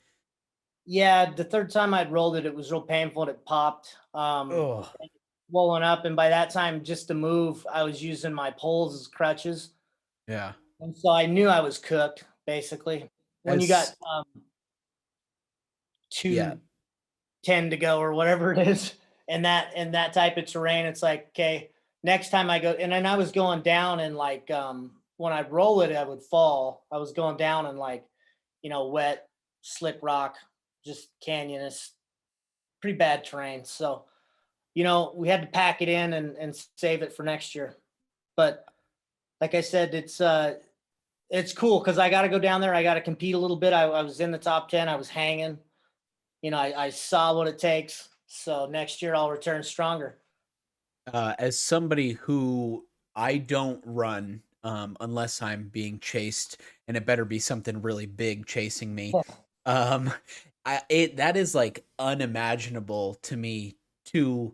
Yeah, the third time I'd rolled it, it was real painful and it popped. Oh, Swollen up, and by that time, just to move, I was using my poles as crutches. yeah. And so I knew I was cooked, basically. When you got As yeah, 210 to go or whatever it is, and that type of terrain, it's like, okay, next time I go, and then I was going down, and like when I'd roll it, I would fall. I was going down and like, you know, wet, slick rock, just canyonous, pretty bad terrain. So, you know, we had to pack it in and save it for next year. But like I said, it's cool because I got to go down there. I got to compete a little bit. I was in the top 10. I was hanging. You know, I saw what it takes. So next year I'll return stronger. as somebody who I don't run unless I'm being chased, and it better be something really big chasing me. Um, that is like unimaginable to me to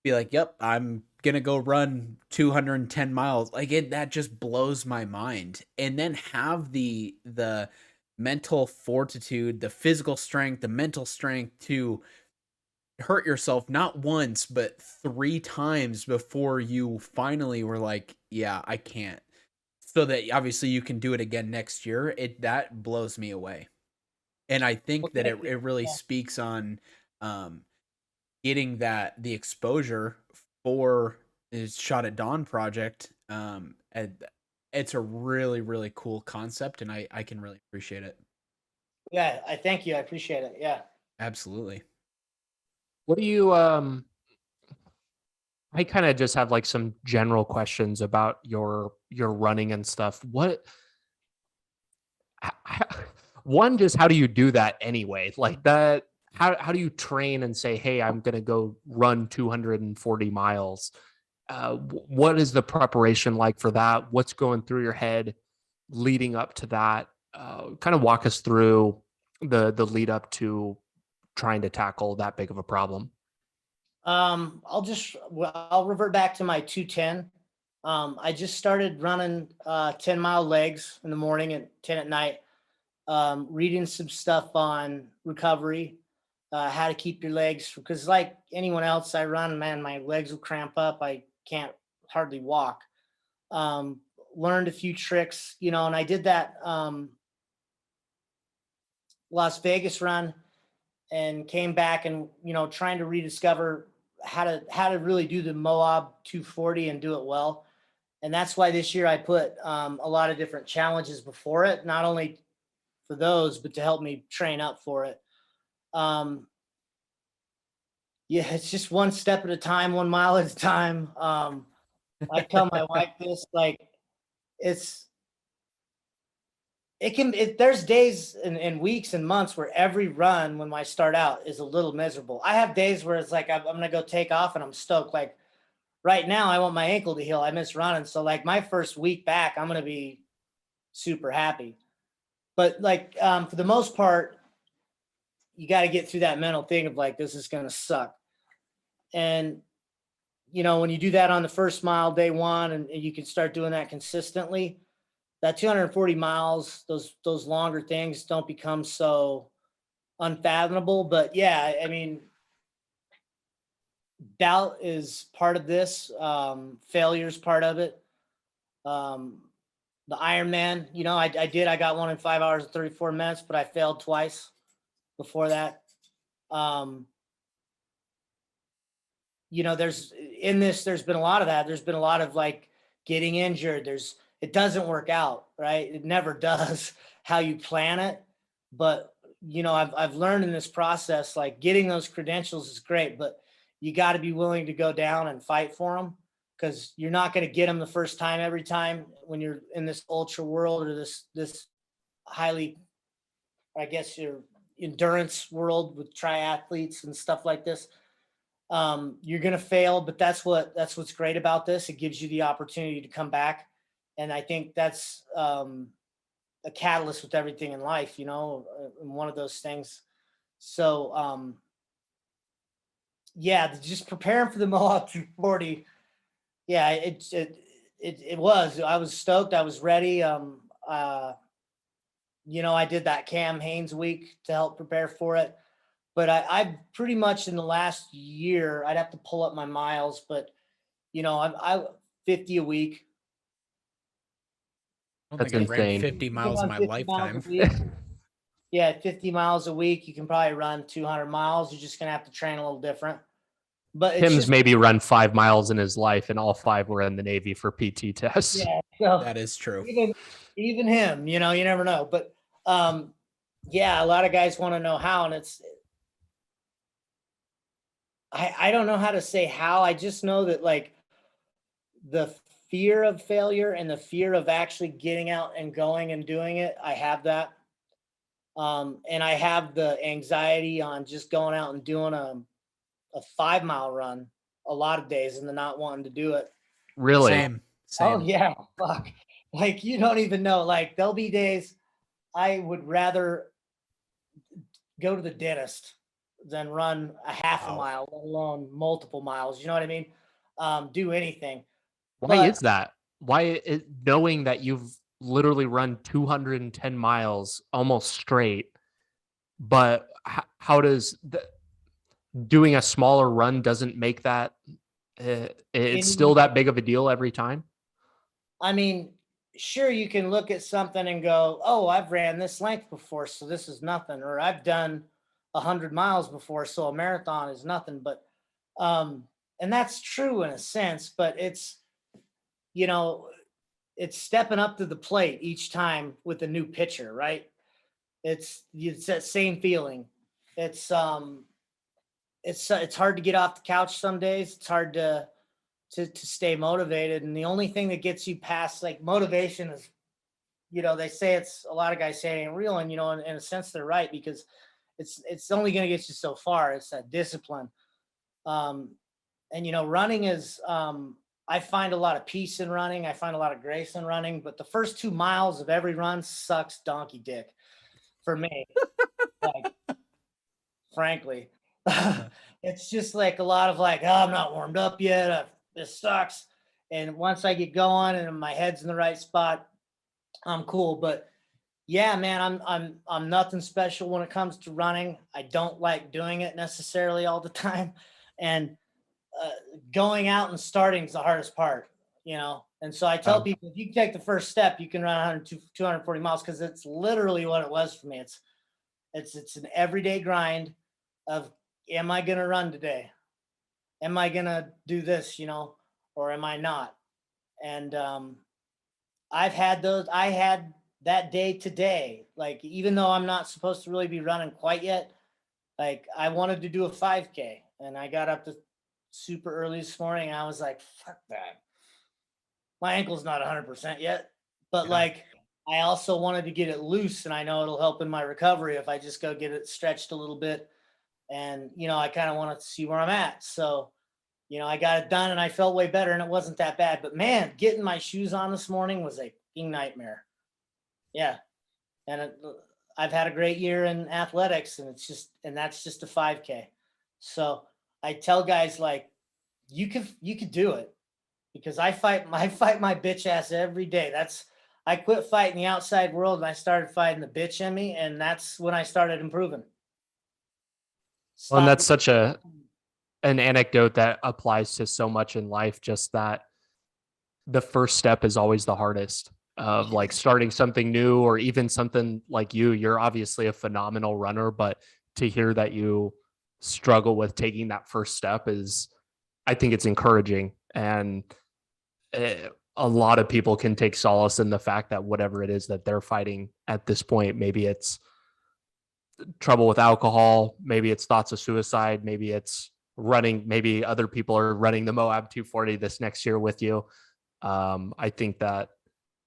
be like, yep, I'm gonna go run 210 miles. Like that just blows my mind. And then have the mental fortitude, the physical strength, the mental strength to hurt yourself not once but 3 times before you finally were like, yeah, I can't. So that obviously you can do it again next year. That blows me away. And I Well, think that thank you. it really Yeah. speaks on um getting the exposure for his Shot at Dawn project. And it's a really, really cool concept, and I can really appreciate it. Yeah, I thank you. I appreciate it. Yeah. Absolutely. What do you I kind of just have like some general questions about your running and stuff. One, just how do you do that anyway? Like that, how do you train and say, hey, I'm gonna go run 240 miles? What is the preparation like for that? What's going through your head leading up to that? Kind of walk us through the lead up to trying to tackle that big of a problem. I'll revert back to my 210. I just started running 10-mile legs in the morning and 10 at night. Reading some stuff on recovery, how to keep your legs, because like anyone else, I run, man, my legs will cramp up. I can't hardly walk. Learned a few tricks, you know, and I did that Las Vegas run and came back and, you know, trying to rediscover how to really do the Moab 240 and do it well. And that's why this year I put a lot of different challenges before it, not only for those, but to help me train up for it. Um, yeah, it's just one step at a time, 1 mile at a time. I tell my wife this, like, it's, there's days and weeks and months where every run when I start out is a little miserable. I have days where it's like, I'm going to go take off and I'm stoked. Like right now, I want my ankle to heal. I miss running. So like my first week back, I'm going to be super happy. But like, for the most part, you got to get through that mental thing of like, this is going to suck. And, you know, when you do that on the first mile, day one, and you can start doing that consistently, that 240 miles, those longer things don't become so unfathomable. But yeah, I mean, doubt is part of this. Failure is part of it. The Ironman, you know, I got one in 5 hours and 34 minutes, but I failed twice before that. You know, there's been a lot of that. There's been a lot of like getting injured. It doesn't work out, right? It never does how you plan it. But, you know, I've learned in this process, like getting those credentials is great, but you got to be willing to go down and fight for them, because you're not going to get them the first time every time when you're in this ultra world or this highly, I guess, your endurance world with triathletes and stuff like this. You're going to fail, but that's what's great about this. It gives you the opportunity to come back. And I think that's a catalyst with everything in life, you know, one of those things. So, yeah, just preparing for the Mohawk 240. Yeah, it was. I was stoked. I was ready. You know, I did that Cam Hanes week to help prepare for it. But I pretty much in the last year, I'd have to pull up my miles, but you know, I 50 a week. I don't That's think I've ran insane. 50 miles in my 50 miles lifetime. a week. Yeah, 50 miles a week. You can probably run 200 miles. You're just gonna have to train a little different. But it's Tim's just, maybe run 5 miles in his life, and all 5 were in the Navy for PT tests. yeah. So That is true. even him, you know, you never know. But yeah, a lot of guys want to know how, and I don't know how to say how. I just know that like the fear of failure and the fear of actually getting out and going and doing it, I have that. And I have the anxiety on just going out and doing a 5 mile run a lot of days and then not wanting to do it. Really? Same. Oh yeah, fuck. Like you don't even know. Like there'll be days I would rather go to the dentist than run a half a mile, let alone multiple miles. You know what I mean? Do anything. Why But is that? Knowing that you've literally run 210 miles almost straight, but how does doing a smaller run doesn't make that it's still that big of a deal every time? I mean, sure, you can look at something and go, oh, I've ran this length before, so this is nothing. Or I've done 100 miles before, so a marathon is nothing. But, and that's true in a sense, but it's, you know, it's stepping up to the plate each time with a new pitcher, right? It's that same feeling. It's hard to get off the couch some days. It's hard to stay motivated. And the only thing that gets you past like motivation is, you know, they say it's a lot of guys say it ain't real. And, you know, in a sense they're right, because it's only going to get you so far. It's that discipline. And, you know, running is, I find a lot of peace in running. I find a lot of grace in running, but the first 2 miles of every run sucks donkey dick for me. Like, frankly, it's just like a lot of like, oh, I'm not warmed up yet. This sucks. And once I get going and my head's in the right spot, I'm cool. But yeah, man, I'm nothing special when it comes to running. I don't like doing it necessarily all the time. And going out and starting is the hardest part, you know? And so I tell people, if you take the first step, you can run 240 miles, because it's literally what it was for me. It's an everyday grind of, am I going to run today? Am I going to do this, you know, or am I not? And I had that day today, like, even though I'm not supposed to really be running quite yet, like I wanted to do a 5K, and I got up to super early this morning and I was like, fuck that. My ankle's not 100% yet, but like, I also wanted to get it loose, and I know it'll help in my recovery if I just go get it stretched a little bit. And, you know, I kind of wanted to see where I'm at. So, you know, I got it done and I felt way better, and it wasn't that bad. But man, getting my shoes on this morning was a fucking nightmare. Yeah. And I've had a great year in athletics, and that's just a 5K. So I tell guys, like, you could do it, because I fight my bitch ass every day. I quit fighting the outside world and I started fighting the bitch in me, and that's when I started improving. Well, and Stop. that's such an anecdote that applies to so much in life, just that the first step is always the hardest, of like starting something new, or even something like you're obviously a phenomenal runner, but to hear that you struggle with taking that first step is, I think it's encouraging. And a lot of people can take solace in the fact that whatever it is that they're fighting at this point, maybe it's trouble with alcohol, maybe it's thoughts of suicide, maybe it's running, maybe other people are running the Moab 240 this next year with you. I think that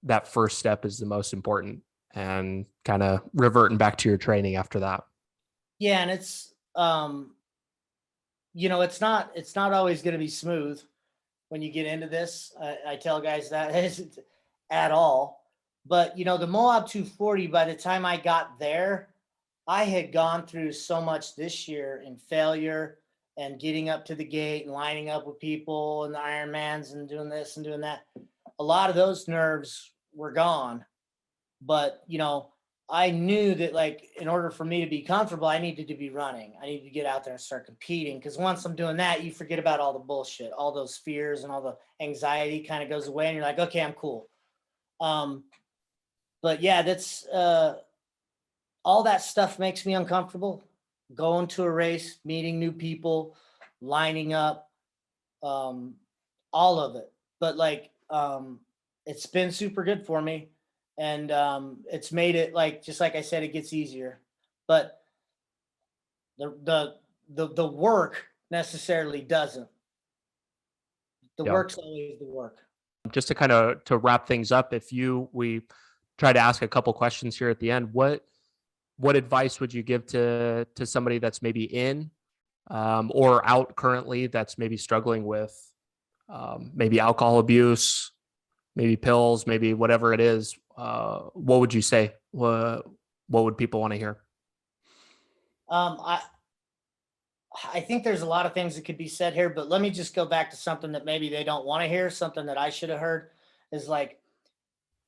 that first step is the most important, and kind of reverting back to your training after that. Yeah, and it's it's not always going to be smooth when you get into this. I tell guys that isn't at all. But the Moab 240, by the time I got there, I had gone through so much this year in failure and getting up to the gate and lining up with people and the Ironmans and doing this and doing that. A lot of those nerves were gone. But, I knew that, like, in order for me to be comfortable, I needed to be running. I needed to get out there and start competing. Because once I'm doing that, you forget about all the bullshit, all those fears and all the anxiety kind of goes away. And you're like, okay, I'm cool. But yeah, that's all that stuff makes me uncomfortable. Going to a race, meeting new people, lining up, all of it. But like, it's been super good for me. And it's made it, like, just like I said, it gets easier. But the work necessarily doesn't. The work's always the work. Just to kind of to wrap things up, we try to ask a couple questions here at the end. What advice would you give to somebody that's maybe in or out currently, that's maybe struggling with maybe alcohol abuse, maybe pills, maybe whatever it is? What would you say? What would people want to hear? I think there's a lot of things that could be said here, but let me just go back to something that maybe they don't want to hear. Something that I should have heard is, like,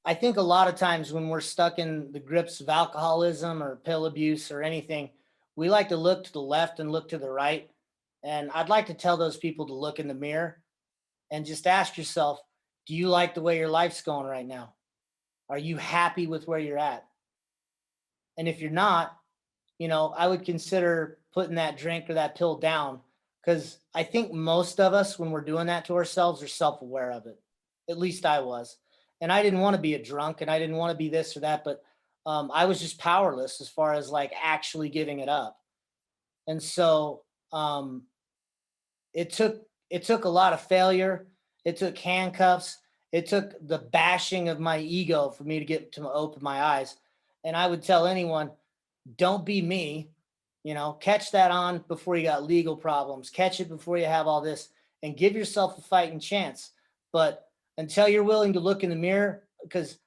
I think a lot of times when we're stuck in the grips of alcoholism or pill abuse or anything, we like to look to the left and look to the right. And I'd like to tell those people to look in the mirror and just ask yourself, do you like the way your life's going right now? Are you happy with where you're at? And if you're not, I would consider putting that drink or that pill down, because I think most of us, when we're doing that to ourselves, are self-aware of it. At least I was. And I didn't want to be a drunk, and I didn't want to be this or that, but I was just powerless as far as, like, actually giving it up. And so it took a lot of failure. It took handcuffs. It took the bashing of my ego for me to get to open my eyes. And I would tell anyone, don't be me, catch that on before you got legal problems, catch it before you have all this, and give yourself a fighting chance. But until you're willing to look in the mirror, because,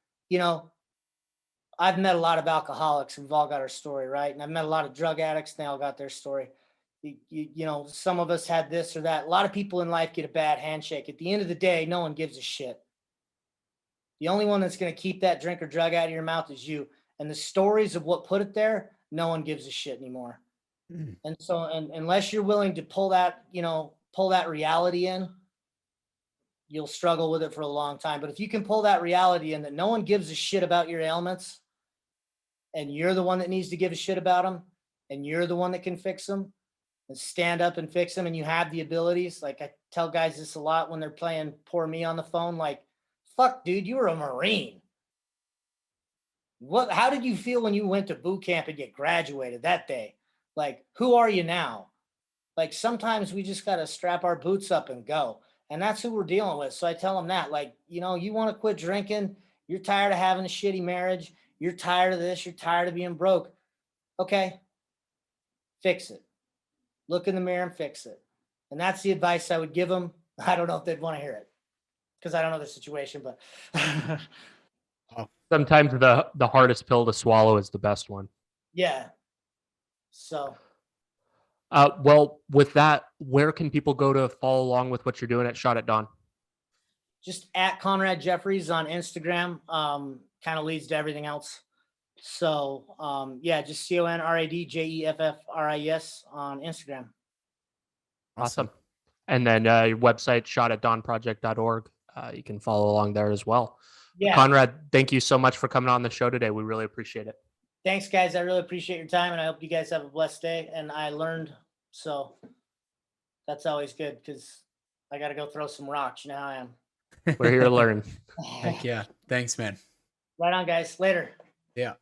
I've met a lot of alcoholics, and we've all got our story, right? And I've met a lot of drug addicts, and they all got their story. Some of us had this or that. A lot of people in life get a bad handshake. At the end of the day, no one gives a shit. The only one that's going to keep that drink or drug out of your mouth is you. And the stories of what put it there, no one gives a shit anymore. And so, unless you're willing to pull that reality in, you'll struggle with it for a long time. But if you can pull that reality in, that no one gives a shit about your ailments, and you're the one that needs to give a shit about them, and you're the one that can fix them and stand up and fix them, and you have the abilities. Like, I tell guys this a lot when they're playing poor me on the phone, like, fuck, dude, you were a Marine. How did you feel when you went to boot camp and get graduated that day? Like, who are you now? Like, sometimes we just got to strap our boots up and go. And that's who we're dealing with. So I tell them that, like, you want to quit drinking. You're tired of having a shitty marriage. You're tired of this. You're tired of being broke. Okay. Fix it. Look in the mirror and fix it. And that's the advice I would give them. I don't know if they'd want to hear it, because I don't know the situation, but. Oh, Sometimes the hardest pill to swallow is the best one. Yeah. So Well, with that, where can people go to follow along with what you're doing at Shot at Dawn? just at Conrad Jeffries on Instagram, kind of leads to everything else. So yeah, just CONRADJEFFRIS on Instagram. Awesome. And then your website, shotatdawnproject.org. You can follow along there as well. Yeah. Conrad, thank you so much for coming on the show today. We really appreciate it. Thanks, guys. I really appreciate your time, and I hope you guys have a blessed day. And I learned, so that's always good because I got to go throw some rocks. You know how I am. We're here to learn. Heck yeah. Thanks, man. Right on, guys. Later. Yeah.